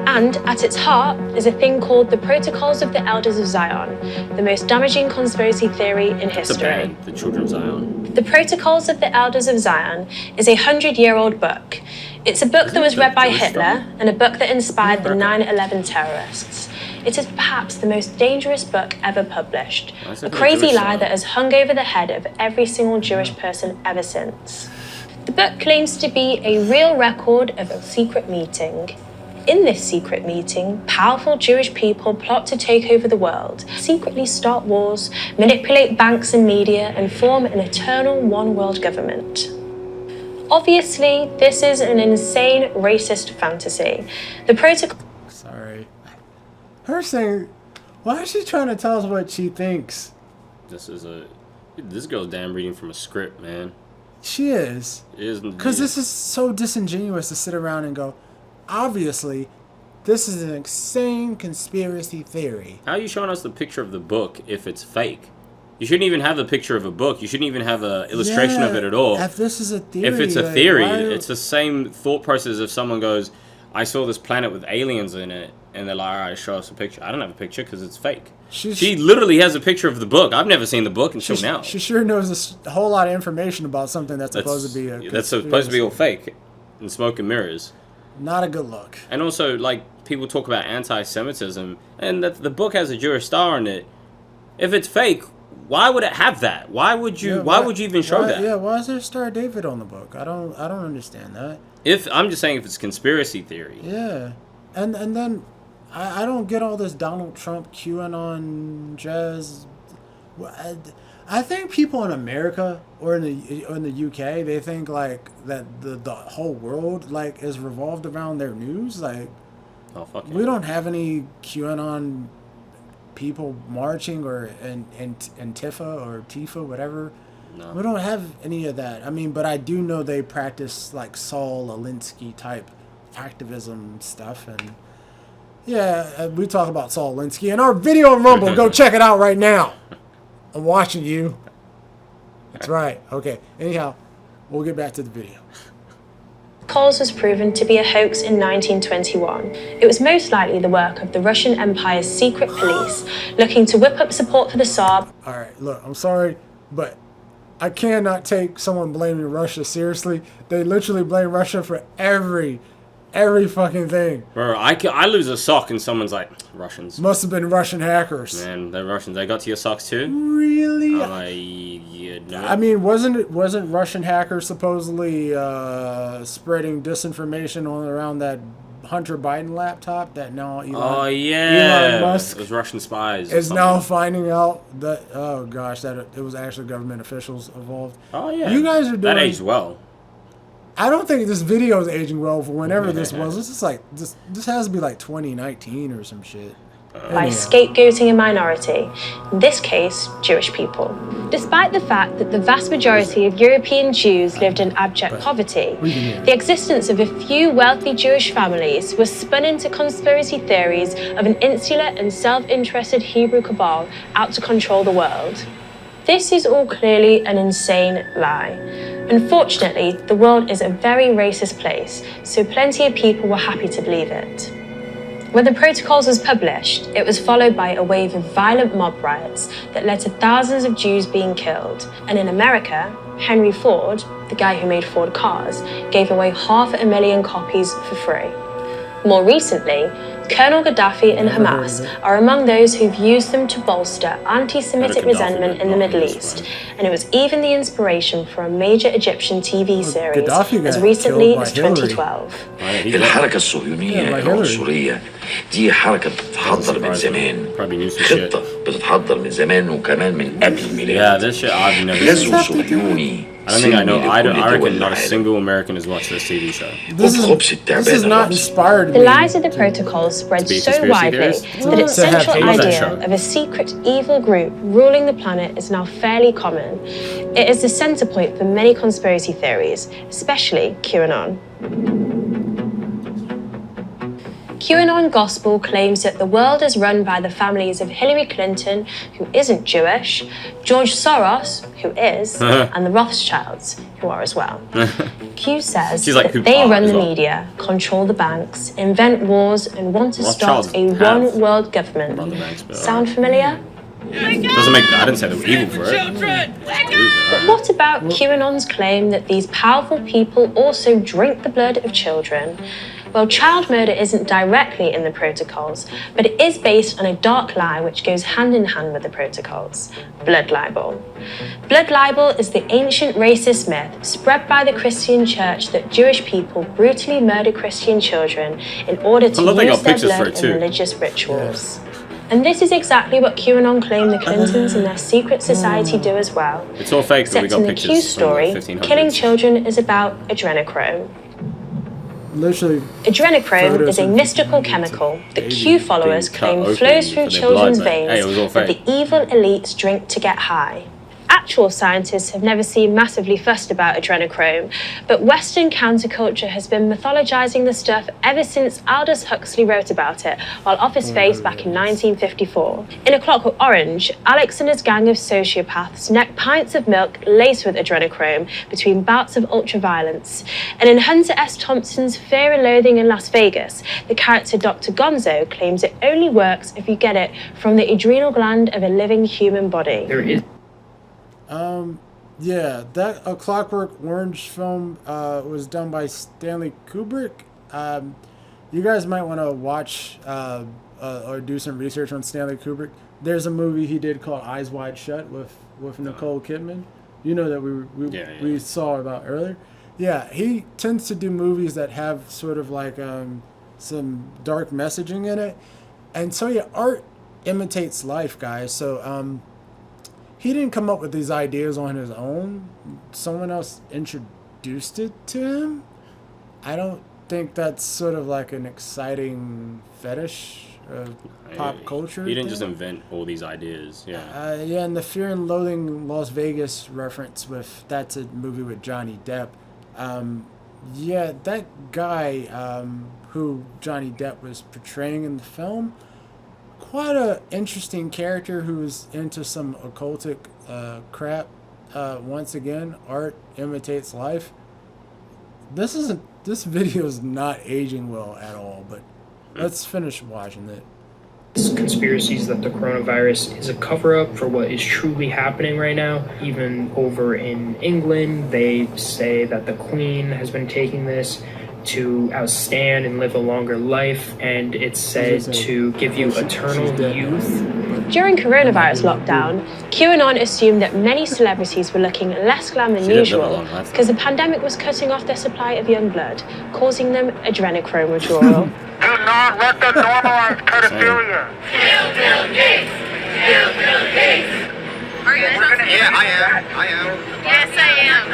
And at its heart is a thing called the Protocols of the Elders of Zion, the most damaging conspiracy theory in It's a history. band, the Children of Zion. The Protocols of the Elders of Zion is a 100-year-old book. It's a book that was read by Hitler and a book that inspired the 9/11 terrorists. It is perhaps the most dangerous book ever published, a crazy lie that has hung over the head of every single Jewish person ever since. The book claims to be a real record of a secret meeting. In this secret meeting, powerful Jewish people plot to take over the world, secretly start wars, manipulate banks and media, and form an eternal one-world government. Obviously, this is an insane racist fantasy. The protocol... Sorry. Her saying, why is she trying to tell us what she thinks? This girl's damn reading from a script, man. She is. Because this is so disingenuous to sit around and go, obviously, this is an insane conspiracy theory. How are you showing us the picture of the book if it's fake? You shouldn't even have the picture of a book. You shouldn't even have an illustration of it at all. If this is a theory. If it's a like, theory, why- it's the same thought process if someone goes, I saw this planet with aliens in it, and they're like, all right, show us a picture. I don't have a picture because it's fake. She literally has a picture of the book. I've never seen the book until now. She sure knows a whole lot of information about something that's supposed to be a That's supposed to be all fake and smoke and mirrors. Not a good look. And also, like, people talk about anti-Semitism, and that the book has a Jewish star in it. If it's fake, why would it have that? Why would you? Yeah, why would you even show why- that? Yeah, why is there Star David on the book? I don't understand that. If I'm just saying, if it's conspiracy theory, Yeah, and then I don't get all this Donald Trump QAnon jazz. I think people in America or in the UK, they think like that the whole world like is revolved around their news. Like, oh fuck, we don't have any QAnon people marching or Antifa or Tifa, whatever. No. We don't have any of that. I mean, but I do know they practice like Saul Alinsky type activism stuff, and yeah, we talk about Saul Alinsky in our video on Rumble. Go check it out right now. I'm watching you. That's right. Okay. Anyhow, we'll get back to the video. Protocols was proven to be a hoax in 1921. It was most likely the work of the Russian Empire's secret police, looking to whip up support for the Tsar. All right, look, I'm sorry, but I cannot take someone blaming Russia seriously. They literally blame Russia for every fucking thing. bro, I lose a sock and someone's like, Russians. Must have been Russian hackers. Man, they're Russians. They got to your socks too. Really? Yeah, no. I mean, wasn't Russian hackers supposedly spreading disinformation around that Hunter Biden laptop that now Elon Musk it was Russian spies. or is something. now finding out that that it was actually government officials involved. Oh yeah, You guys are doing that aged well. I don't think this video is aging well for whenever this was. This is like this has to be like 2019 or some shit. By scapegoating a minority, in this case, Jewish people. Despite the fact that the vast majority of European Jews lived in abject poverty, the existence of a few wealthy Jewish families was spun into conspiracy theories of an insular and self-interested Hebrew cabal out to control the world. This is all clearly an insane lie. Unfortunately, the world is a very racist place, so plenty of people were happy to believe it. When the Protocols was published, it was followed by a wave of violent mob riots that led to thousands of Jews being killed. And in America, Henry Ford, the guy who made Ford cars, gave away 500,000 copies for free. More recently, Colonel Gaddafi and Hamas are among those who've used them to bolster anti-Semitic resentment in the Middle East, and it was even the inspiration for a major Egyptian TV series Gaddafi got as recently killed by as Hillary. 2012. الحركة الصهيونية العنصرية دي حركة بتتحضر من زمان، خطة بتتحضر من زمان وكمان من قبل ميلاد. Yeah, this shit I've never غزو seen. صهيوني. I don't think I know. I reckon not a single American has watched this TV show. This is not inspired The me. lies of the protocols spread To be a so conspiracy widely theorist? that its To have central hate. idea of a secret evil group ruling the planet is now fairly common. It is the center point for many conspiracy theories, especially QAnon. QAnon Gospel claims that the world is run by the families of Hillary Clinton, who isn't Jewish, George Soros, who is, and the Rothschilds, who are as well. Q says She's like, that who they are run as the well. media, control the banks, invent wars, and want to start Rothschilds a have one-world government. run the banks, but Sound familiar? doesn't make. I didn't say they were evil for it. But what about QAnon's claim that these powerful people also drink the blood of children? Well, child murder isn't directly in the protocols, but it is based on a dark lie which goes hand in hand with the protocols: blood libel. Blood libel is the ancient racist myth spread by the Christian church that Jewish people brutally murder Christian children in order to love they use got their pictures for blood it in too. religious rituals. And this is exactly what QAnon claim the Clintons and their secret society do as well. It's all fake, but we Except got in the pictures Q from story, the 1500s. killing children is about adrenochrome. Literally. Adrenochrome photos is a of mystical 1500s chemical that babies Q followers being cut claim open flows through for their children's blood, mate. Hey, it was all veins that the fake. evil elites drink to get high. Actual scientists have never seemed massively fussed about adrenochrome, but Western counterculture has been mythologizing the stuff ever since Aldous Huxley wrote about it while off his face back in 1954. In A Clockwork Orange, Alex and his gang of sociopaths neck pints of milk laced with adrenochrome between bouts of ultraviolence. And in Hunter S. Thompson's Fear and Loathing in Las Vegas, the character Dr. Gonzo claims it only works if you get it from the adrenal gland of a living human body. Yeah, that A Clockwork Orange film was done by Stanley Kubrick. You guys might want to watch or do some research on Stanley Kubrick. There's a movie he did called Eyes Wide Shut with Nicole Kidman. You know that we saw about earlier. Yeah, he tends to do movies that have sort of like some dark messaging in it. And so yeah, art imitates life, guys. So he didn't come up with these ideas on his own. Someone else introduced it to him. I don't think that's sort of like an exciting fetish of pop culture. He didn't thing. just invent all these ideas. Yeah. Yeah, and the Fear and Loathing Las Vegas reference that's a movie with Johnny Depp. Yeah, that guy who Johnny Depp was portraying in the film, quite a interesting character who was into some occultic crap. Once again, art imitates life. This video is not aging well at all, but let's finish watching it. Conspiracies that the coronavirus is a cover-up for what is truly happening right now. Even over in England, they say that the Queen has been taking this to outstand and live a longer life, and it's said to give you eternal youth. During coronavirus lockdown, QAnon assumed that many celebrities were looking less glam than usual because the pandemic was cutting off their supply of young blood, causing them adrenochrome withdrawal. Do not let them normalize pedophilia. Kill Bill Gates! Kill Bill Gates! Are you interested? Yeah, I am. Yes, I am.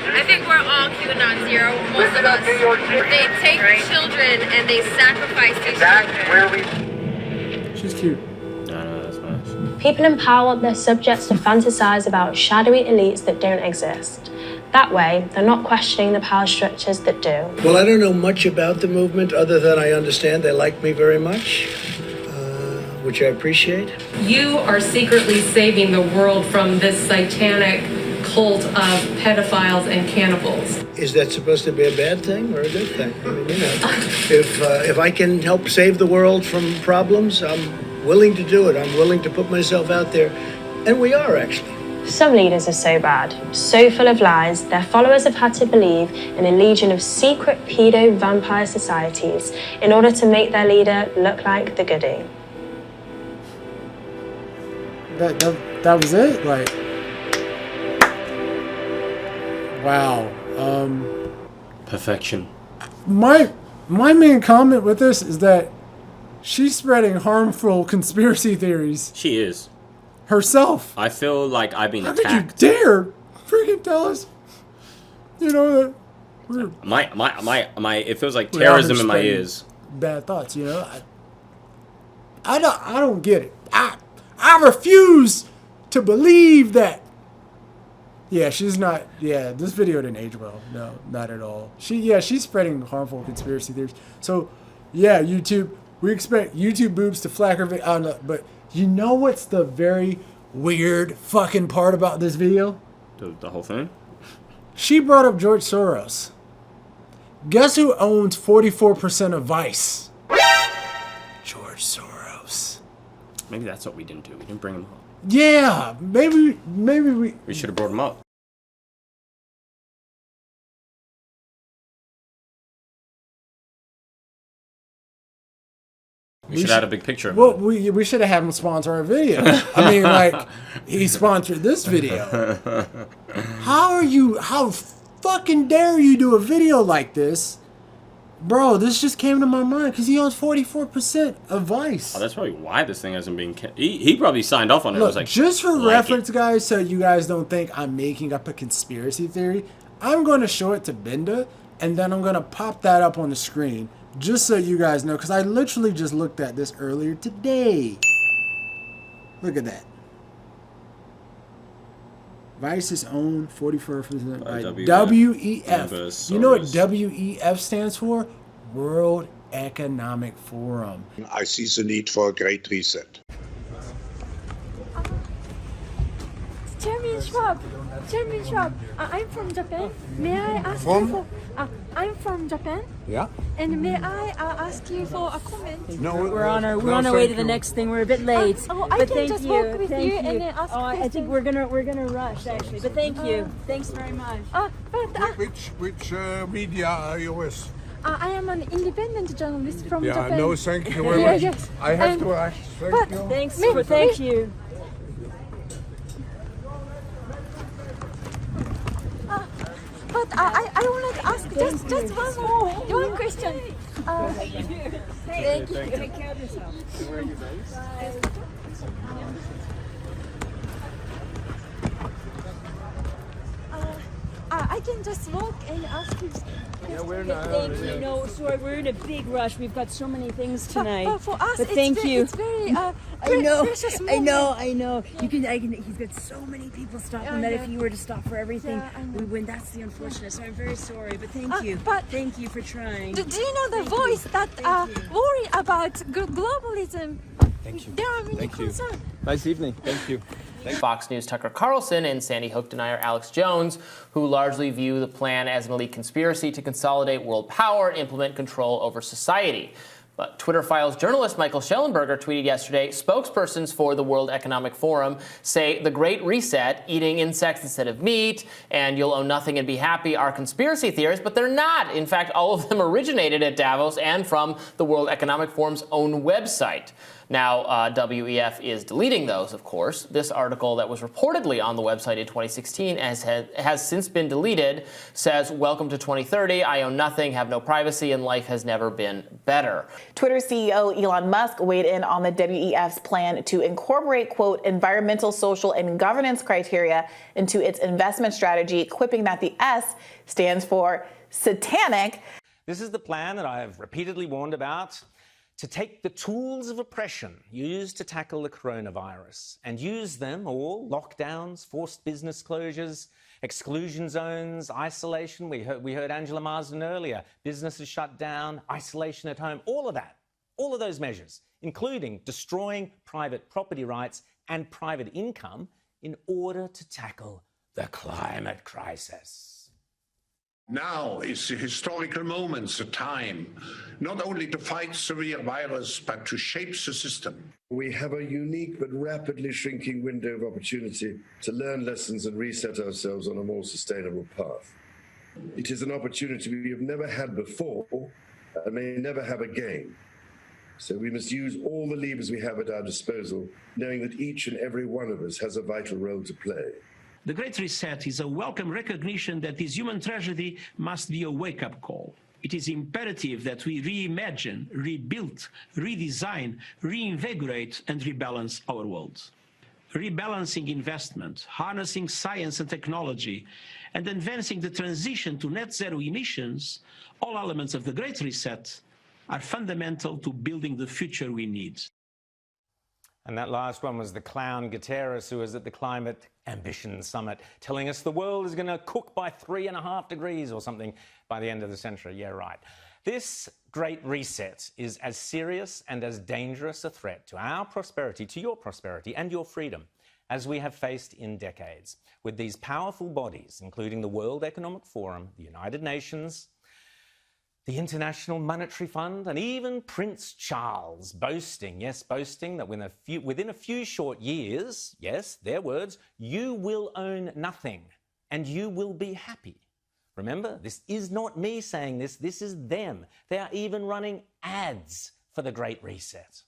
I think we're all QAnon zero, most of us. They take children and they sacrifice these children. She's cute. No, that's nice. People in power want their subjects to fantasize about shadowy elites that don't exist. That way, they're not questioning the power structures that do. Well, I don't know much about the movement other than I understand they like me very much, which I appreciate. You are secretly saving the world from this satanic cult of pedophiles and cannibals. Is that supposed to be a bad thing or a good thing? I mean, you know, if I can help save the world from problems, I'm willing to do it. I'm willing to put myself out there, and we are actually. Some leaders are so bad, so full of lies, their followers have had to believe in a legion of secret pedo-vampire societies in order to make their leader look like the goody. That was it? Like, wow. Perfection. My main comment with this is that She's spreading harmful conspiracy theories She is. herself. I feel like I've been How could you attacked. dare freaking tell us? You know that we're My it feels like we're out here terrorism in my spreading ears. Bad thoughts, you know. I don't get it. I refuse to believe that. Yeah, she's not. Yeah, this video didn't age well. No, not at all. She's spreading harmful conspiracy theories. So, yeah, YouTube. We expect YouTube boobs to flag her. But you know what's the very weird fucking part about this video? The whole thing. She brought up George Soros. Guess who owns 44% of Vice? George Soros. Maybe that's what we didn't do. We didn't bring him up. Yeah, maybe we should have brought him up. We should have had a big picture of Well, him. we should have had him sponsor our video. I mean, like, he sponsored this video. How fucking dare you do a video like this? Bro, this just came to my mind because he owns 44% of Vice. Oh, that's probably why this thing hasn't been. He probably signed off on it. Look, I was like, just for like reference, guys, so you guys don't think I'm making up a conspiracy theory, I'm going to show it to Binda, and then I'm going to pop that up on the screen, just so you guys know, because I literally just looked at this earlier today. Look at that. Vice is owned 44% by WEF. You know what WEF stands for? World Economic Forum. I see the need for a great reset. Chairman Schwab, I'm from Japan. May I ask you for... I'm from Japan. Yeah? And may I ask you for a comment? No, we're on our way to the next thing. We're a bit late. I but can thank just you. walk with Thank you and then ask I think we're gonna rush actually. But thank you. Thanks very much. Which media are you with? I am an independent journalist from Yeah, Japan. no, thank you very much. Yes. I have to ask. Thank you. Thank you. But I would like to ask just one question. Thank you. Take care of yourself. Where are you based? I can just walk and ask you. Yeah, we're not. Thank you. No, sorry, we're in a big rush. We've got so many things tonight. But for us, but thank you. It's very precious moment. I know. He's got so many people stopping that if he were to stop for everything, we win. That's the unfortunate. So I'm very sorry, but thank you. But thank you for trying. Do you know the voice that worry about globalism? Thank you. There are many concerns. Nice evening. Thank you. Fox News' Tucker Carlson and Sandy Hook denier Alex Jones, who largely view the plan as an elite conspiracy to consolidate world power and implement control over society. But Twitter Files journalist Michael Schellenberger tweeted yesterday, spokespersons for the World Economic Forum say the Great Reset, eating insects instead of meat, and you'll own nothing and be happy are conspiracy theories, but they're not. In fact, all of them originated at Davos and from the World Economic Forum's own website. Now, WEF is deleting those, of course. This article that was reportedly on the website in 2016 has since been deleted, says, welcome to 2030, I own nothing, have no privacy, and life has never been better. Twitter CEO Elon Musk weighed in on the WEF's plan to incorporate, quote, environmental, social, and governance criteria into its investment strategy, quipping that the S stands for satanic. This is the plan that I have repeatedly warned about, to take the tools of oppression used to tackle the coronavirus and use them all, lockdowns, forced business closures, exclusion zones, isolation. We heard Angela Marsden earlier, businesses shut down, isolation at home, all of that, all of those measures, including destroying private property rights and private income in order to tackle the climate crisis. Now is the historical moment, the time, not only to fight severe virus, but to shape the system. We have a unique but rapidly shrinking window of opportunity to learn lessons and reset ourselves on a more sustainable path. It is an opportunity we have never had before and may never have again. So we must use all the levers we have at our disposal, knowing that each and every one of us has a vital role to play. The Great Reset is a welcome recognition that this human tragedy must be a wake-up call. it is imperative that we reimagine, rebuild, redesign, reinvigorate, and rebalance our world. Rebalancing investment, harnessing science and technology, and advancing the transition to net zero emissions, all elements of the Great Reset, are fundamental to building the future we need. And that last one was the clown Guterres, who was at the Climate Ambition Summit, telling us the world is going to cook by 3.5 degrees or something by the end of the century. Yeah, right. This Great Reset is as serious and as dangerous a threat to our prosperity, to your prosperity and your freedom, as we have faced in decades, with these powerful bodies, including the World Economic Forum, the United Nations, the International Monetary Fund, and even Prince Charles boasting, yes, boasting that within a few short years, yes, their words, you will own nothing and you will be happy. Remember, this is not me saying this, this is them. They are even running ads for the Great Reset.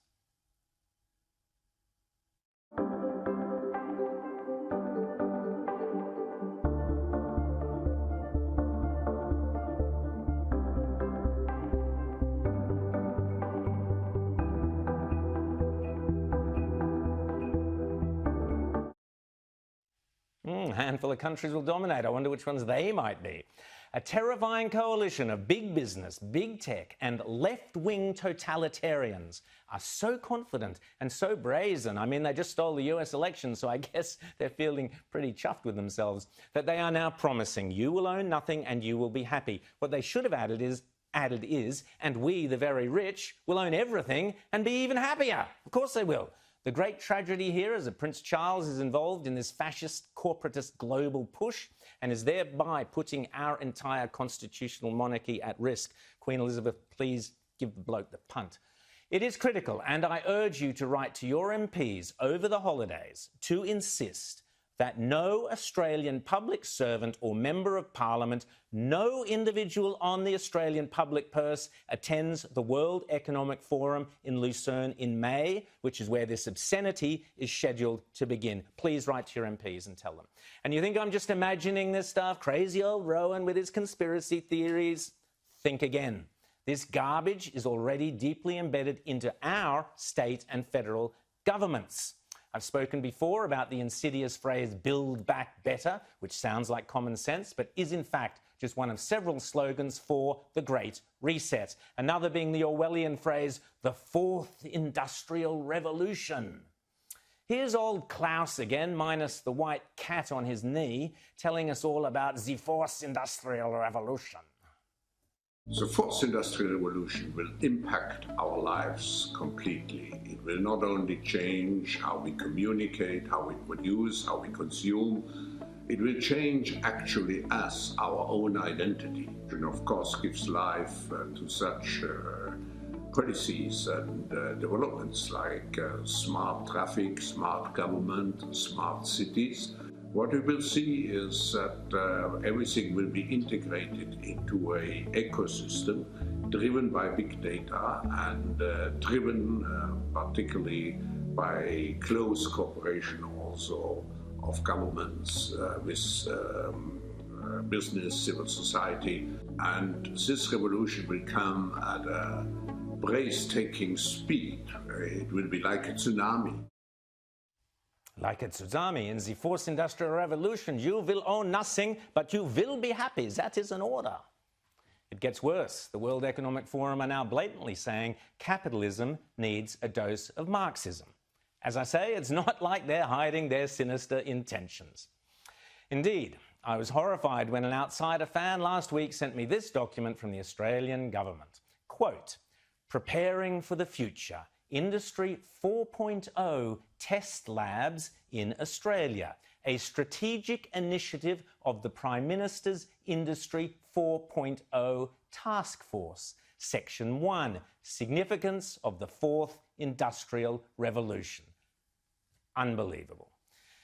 A handful of countries will dominate. I wonder which ones they might be. A terrifying coalition of big business, big tech, and left-wing totalitarians are so confident and so brazen. I mean, they just stole the US election, so I guess they're feeling pretty chuffed with themselves, that they are now promising you will own nothing and you will be happy. What they should have added is, and we, the very rich, will own everything and be even happier. Of course they will. The great tragedy here is that Prince Charles is involved in this fascist, corporatist global push and is thereby putting our entire constitutional monarchy at risk. Queen Elizabeth, please give the bloke the punt. It is critical, and I urge you to write to your MPs over the holidays to insist that no Australian public servant or member of parliament, no individual on the Australian public purse attends the World Economic Forum in Lucerne in May, which is where this obscenity is scheduled to begin. Please write to your MPs and tell them. And you think I'm just imagining this stuff? Crazy old Rowan with his conspiracy theories? Think again. This garbage is already deeply embedded into our state and federal governments. I've spoken before about the insidious phrase, build back better, which sounds like common sense, but is in fact just one of several slogans for the Great Reset. Another being the Orwellian phrase, the Fourth Industrial Revolution. Here's old Klaus again, minus the white cat on his knee, telling us all about the Fourth Industrial Revolution. The Fourth Industrial Revolution will impact our lives completely. It will not only change how we communicate, how we produce, how we consume, it will change actually us, our own identity, and of course gives life to such policies and developments like smart traffic, smart government, smart cities. What we will see is that everything will be integrated into an ecosystem driven by big data and driven particularly by close cooperation also of governments with business, civil society. And this revolution will come at a breathtaking speed. It will be like a tsunami. Like a tsunami in the Fourth Industrial Revolution, you will own nothing, but you will be happy. That is an order. It gets worse. The World Economic Forum are now blatantly saying capitalism needs a dose of Marxism. As I say, it's not like they're hiding their sinister intentions. Indeed, I was horrified when an outsider fan last week sent me this document from the Australian government. Quote, preparing for the future. Industry 4.0 test labs in Australia, a strategic initiative of the Prime Minister's Industry 4.0 Task Force. Section 1, Significance of the Fourth Industrial Revolution. Unbelievable.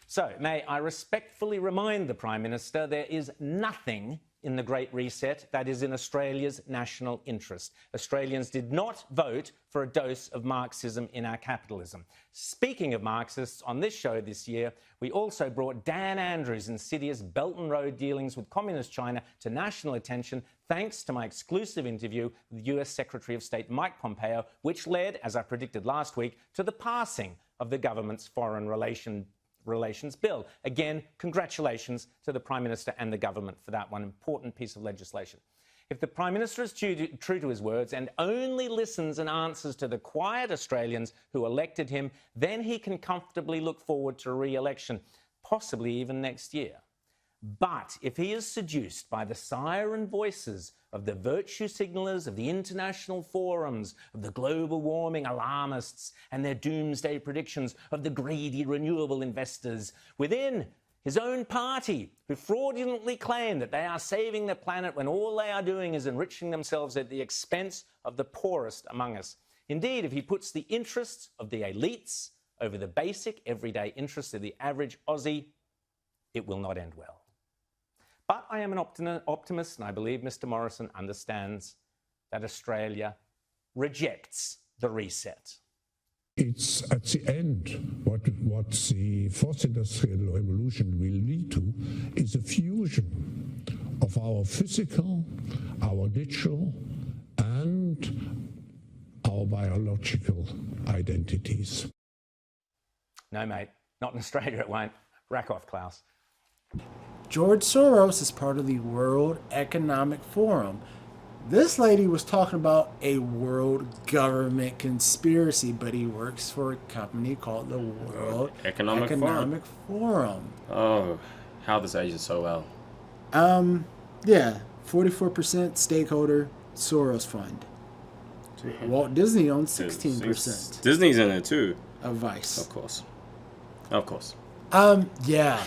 So, may I respectfully remind the Prime Minister there is nothing in the Great Reset that is in Australia's national interest. Australians did not vote for a dose of Marxism in our capitalism. Speaking of Marxists, on this show this year, we also brought Dan Andrews' insidious Belt and Road dealings with Communist China to national attention thanks to my exclusive interview with US Secretary of State Mike Pompeo, which led, as I predicted last week, to the passing of the government's Foreign Relations Bill. Again, congratulations to the Prime Minister and the government for that one important piece of legislation. If the Prime Minister is true to his words and only listens and answers to the quiet Australians who elected him, then he can comfortably look forward to re-election, possibly even next year. But if he is seduced by the siren voices of the virtue signalers of the international forums, of the global warming alarmists and their doomsday predictions of the greedy renewable investors within his own party, who fraudulently claim that they are saving the planet when all they are doing is enriching themselves at the expense of the poorest among us. Indeed, if he puts the interests of the elites over the basic everyday interests of the average Aussie, it will not end well. But I am an optimist, and I believe Mr. Morrison understands that Australia rejects the reset. It's at the end, what the fourth industrial revolution will lead to is a fusion of our physical, our digital, and our biological identities. No, mate, not in Australia it won't. Rack off, Klaus. George Soros is part of the World Economic Forum. This lady was talking about a world government conspiracy, but he works for a company called the World Economic Forum. Oh, how this ages so well. Yeah, 44% stakeholder Soros fund. Walt Disney owns 16%. Disney's in it too. Of Vice. Of course. Of course. Yeah.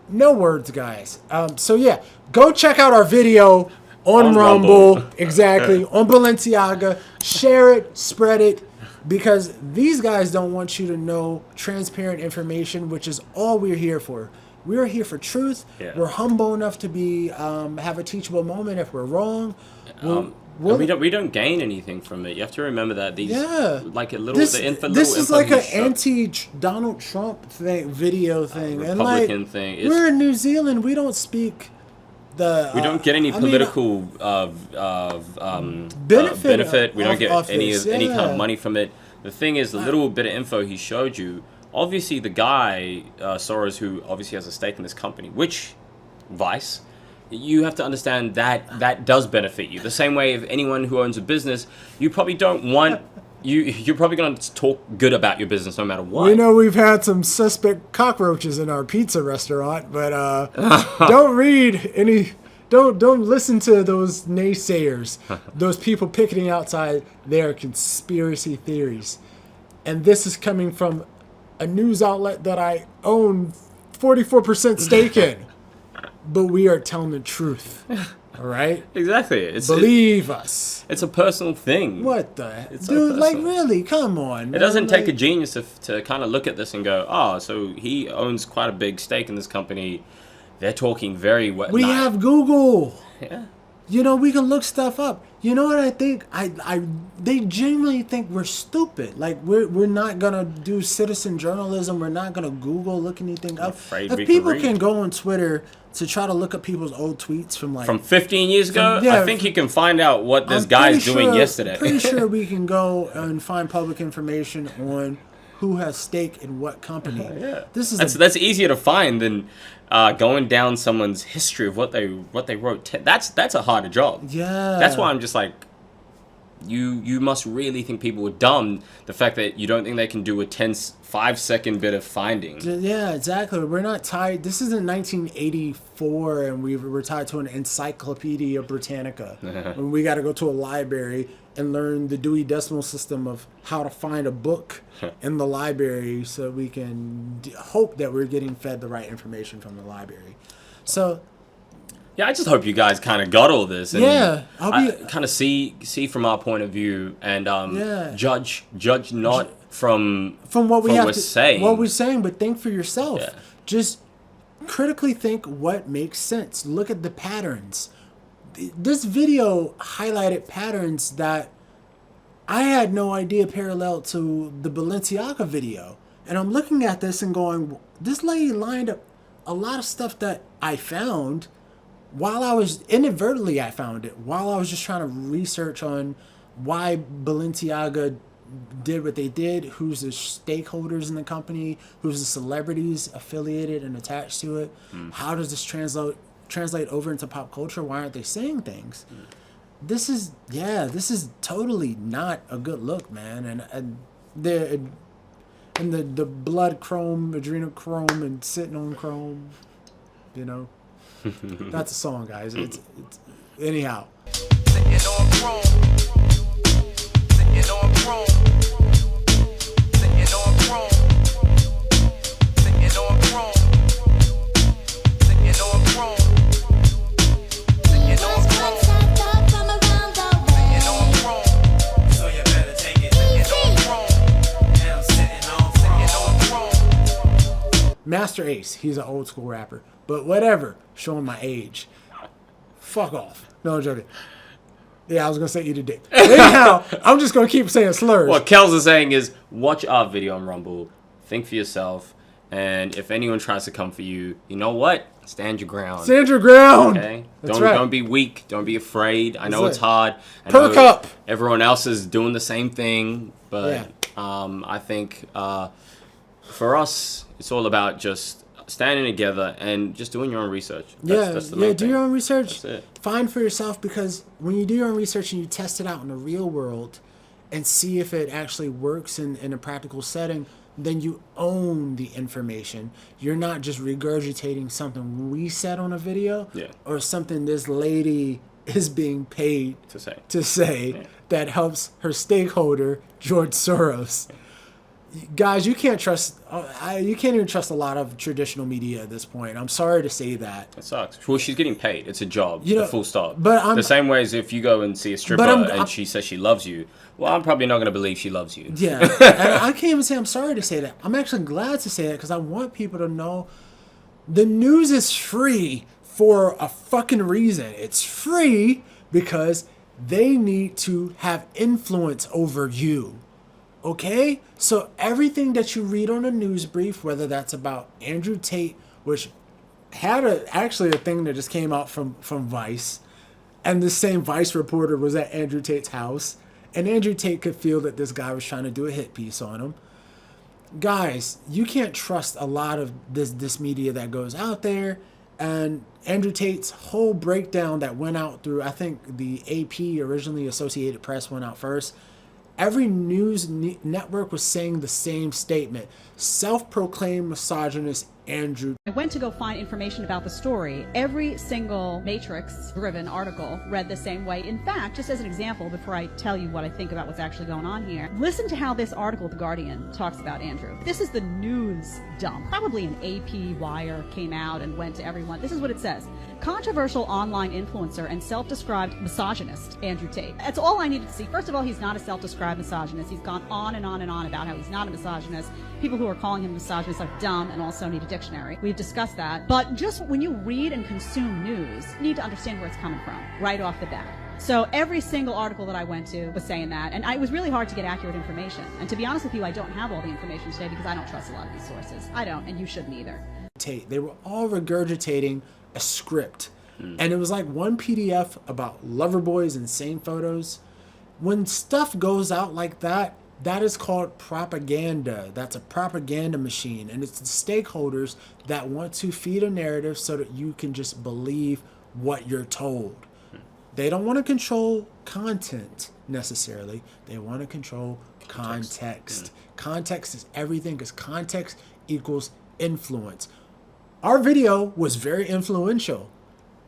No words, guys. So yeah, go check out our video on Rumble. Exactly. On Balenciaga. Share it, spread it, because these guys don't want you to know transparent information, which is all we're here for. We're here for truth. Yeah. We're humble enough to be have a teachable moment if we're wrong. We don't gain anything from it. You have to remember that these like a little this is like an anti-Donald Trump video thing, Republican and thing. We're in New Zealand. We don't speak the. We don't get any political benefit. We don't get any kind of money from it. The thing is, the little bit of info he showed you. Obviously, the guy Soros, who obviously has a stake in this company, which Vice. You have to understand that does benefit you. The same way if anyone who owns a business, you probably don't want you're probably going to talk good about your business no matter what. We know we've had some suspect cockroaches in our pizza restaurant, but don't listen to those naysayers, those people picketing outside their conspiracy theories. And this is coming from a news outlet that I own 44% stake in. But we are telling the truth, all right? Exactly. Believe us. It's a personal thing. What the? Dude, like, really? Come on, man. It doesn't take a genius to kind of look at this and go, oh, so he owns quite a big stake in this company. They're talking very well. We have Google. Yeah. You know, we can look stuff up. You know what I think? They genuinely think we're stupid. Like, we're not going to do citizen journalism. We're not going to Google, look anything up. If people can go on Twitter to try to look up people's old tweets from 15 years ago, I think you can find out what this guy's doing yesterday. Pretty sure we can go and find public information on who has stake in what company. Yeah. That's easier to find than going down someone's history of what they wrote. That's a harder job. Yeah. That's why I'm just like, you must really think people are dumb. The fact that you don't think they can do a 5-second bit of finding. Yeah, exactly. We're not tied. This isn't 1984 and we're tied to an Encyclopedia Britannica. When we got to go to a library and learn the Dewey Decimal System of how to find a book in the library so we can hope that we're getting fed the right information from the library. So... yeah, I just hope you guys kind of got all this. And yeah, kind of see from our point of view and judge not from what we from have we're saying. What we're saying, but think for yourself. Yeah. Just critically think what makes sense. Look at the patterns. This video highlighted patterns that I had no idea parallel to the Balenciaga video. And I'm looking at this and going, this lady lined up a lot of stuff that I found while I was inadvertently, I found it while I was just trying to research on why Balenciaga did what they did, who's the stakeholders in the company, who's the celebrities affiliated and attached to it. How does this translate over into pop culture? Why aren't they saying things? This is totally not a good look, man. And the blood chrome, adrenochrome, and sitting on chrome, you know. That's a song, guys. It's anyhow. Sitting on chrome. Sitting on chrome. Sitting on chrome. Sitting on chrome. Sitting on chrome. Sitting on chrome. Sitting on chrome. So you better take it. Sitting on chrome. And I'm sitting on chrome. Master Ace, he's an old school rapper. But whatever, showing my age. Fuck off. No, I'm joking. Yeah, I was going to say eat a dick. Anyhow, I'm just going to keep saying slurs. What Kels is saying is, watch our video on Rumble, think for yourself, and if anyone tries to come for you, you know what? Stand your ground. Stand your ground. Okay? That's right. Don't be weak. Don't be afraid. I know it's hard. Perk up. Everyone else is doing the same thing, but I think for us, it's all about just standing together and just doing your own research. That's the main do thing. your own research. That's it. Find for yourself, because when you do your own research and you test it out in the real world and see if it actually works in a practical setting, then you own the information. You're not just regurgitating something we said on a video or something this lady is being paid to say that helps her stakeholder, George Soros. Guys, you can't trust. You can't even trust a lot of traditional media at this point. I'm sorry to say that. It sucks. Well, she's getting paid. It's a job. You know, full stop. But the same way as if you go and see a stripper and she says she loves you, well, I'm probably not going to believe she loves you. Yeah, and I can't even say I'm sorry to say that. I'm actually glad to say that because I want people to know the news is free for a fucking reason. It's free because they need to have influence over you. Okay? So everything that you read on a news brief, whether that's about Andrew Tate, which had actually a thing that just came out from Vice, and the same Vice reporter was at Andrew Tate's house, and Andrew Tate could feel that this guy was trying to do a hit piece on him. Guys, you can't trust a lot of this media that goes out there, and Andrew Tate's whole breakdown that went out through, I think the AP, originally Associated Press, went out first. Every news network was saying the same statement. Self-proclaimed misogynist Andrew. I went to go find information about the story. Every single Matrix-driven article read the same way. In fact, just as an example, before I tell you what I think about what's actually going on here, listen to how this article, The Guardian, talks about Andrew. This is the news dump. Probably an AP wire came out and went to everyone. This is what it says. Controversial online influencer and self-described misogynist, Andrew Tate. That's all I needed to see. First of all, he's not a self-described misogynist. He's gone on and on and on about how he's not a misogynist. People who are calling him a misogynist are dumb and also need a dictionary. We've discussed that. But just when you read and consume news, you need to understand where it's coming from right off the bat. So every single article that I went to was saying that, and it was really hard to get accurate information. And to be honest with you, I don't have all the information today because I don't trust a lot of these sources. I don't, and you shouldn't either. Tate, they were all regurgitating a script. And it was like one PDF about lover boys and same photos. When stuff goes out like that, that is called propaganda. That's a propaganda machine. And it's the stakeholders that want to feed a narrative so that you can just believe what you're told. They don't want to control content necessarily. They want to control context. Context is everything because context equals influence. Our video was very influential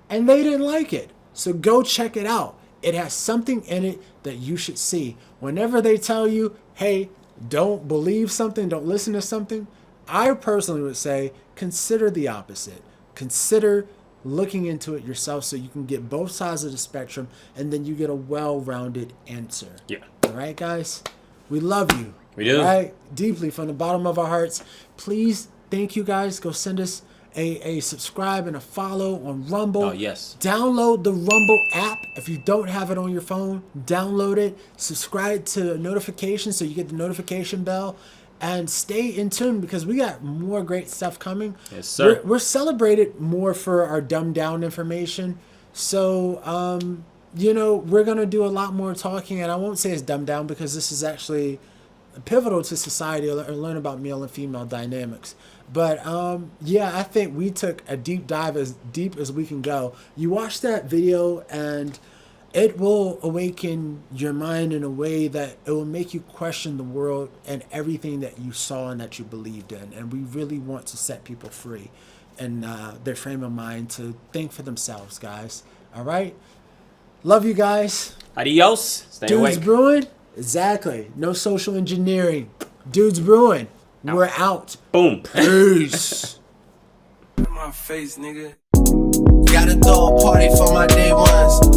and they didn't like it. So go check it out. It has something in it that you should see. Whenever they tell you, hey, don't believe something, don't listen to something, I personally would say consider the opposite. Consider looking into it yourself so you can get both sides of the spectrum and then you get a well-rounded answer. Yeah. All right, guys? We love you. We do. Right? Deeply from the bottom of our hearts. Please, thank you guys. Go send us a subscribe and a follow on Rumble. Oh, yes. Download the Rumble app. If you don't have it on your phone, download it. Subscribe to notifications so you get the notification bell. And stay in tune because we got more great stuff coming. Yes, sir. We're celebrated more for our dumbed down information. So, we're going to do a lot more talking. And I won't say it's dumbed down because this is actually pivotal to society or learn about male and female dynamics. But, I think we took a deep dive as deep as we can go. You watch that video and it will awaken your mind in a way that it will make you question the world and everything that you saw and that you believed in. And we really want to set people free and their frame of mind to think for themselves, guys. All right? Love you guys. Adios. Stay Dudes awake. Brewing? Exactly. No social engineering. Dudes Brewing. No. We're out. Boom. Peace. My face, nigga. Gotta throw a party for my day ones.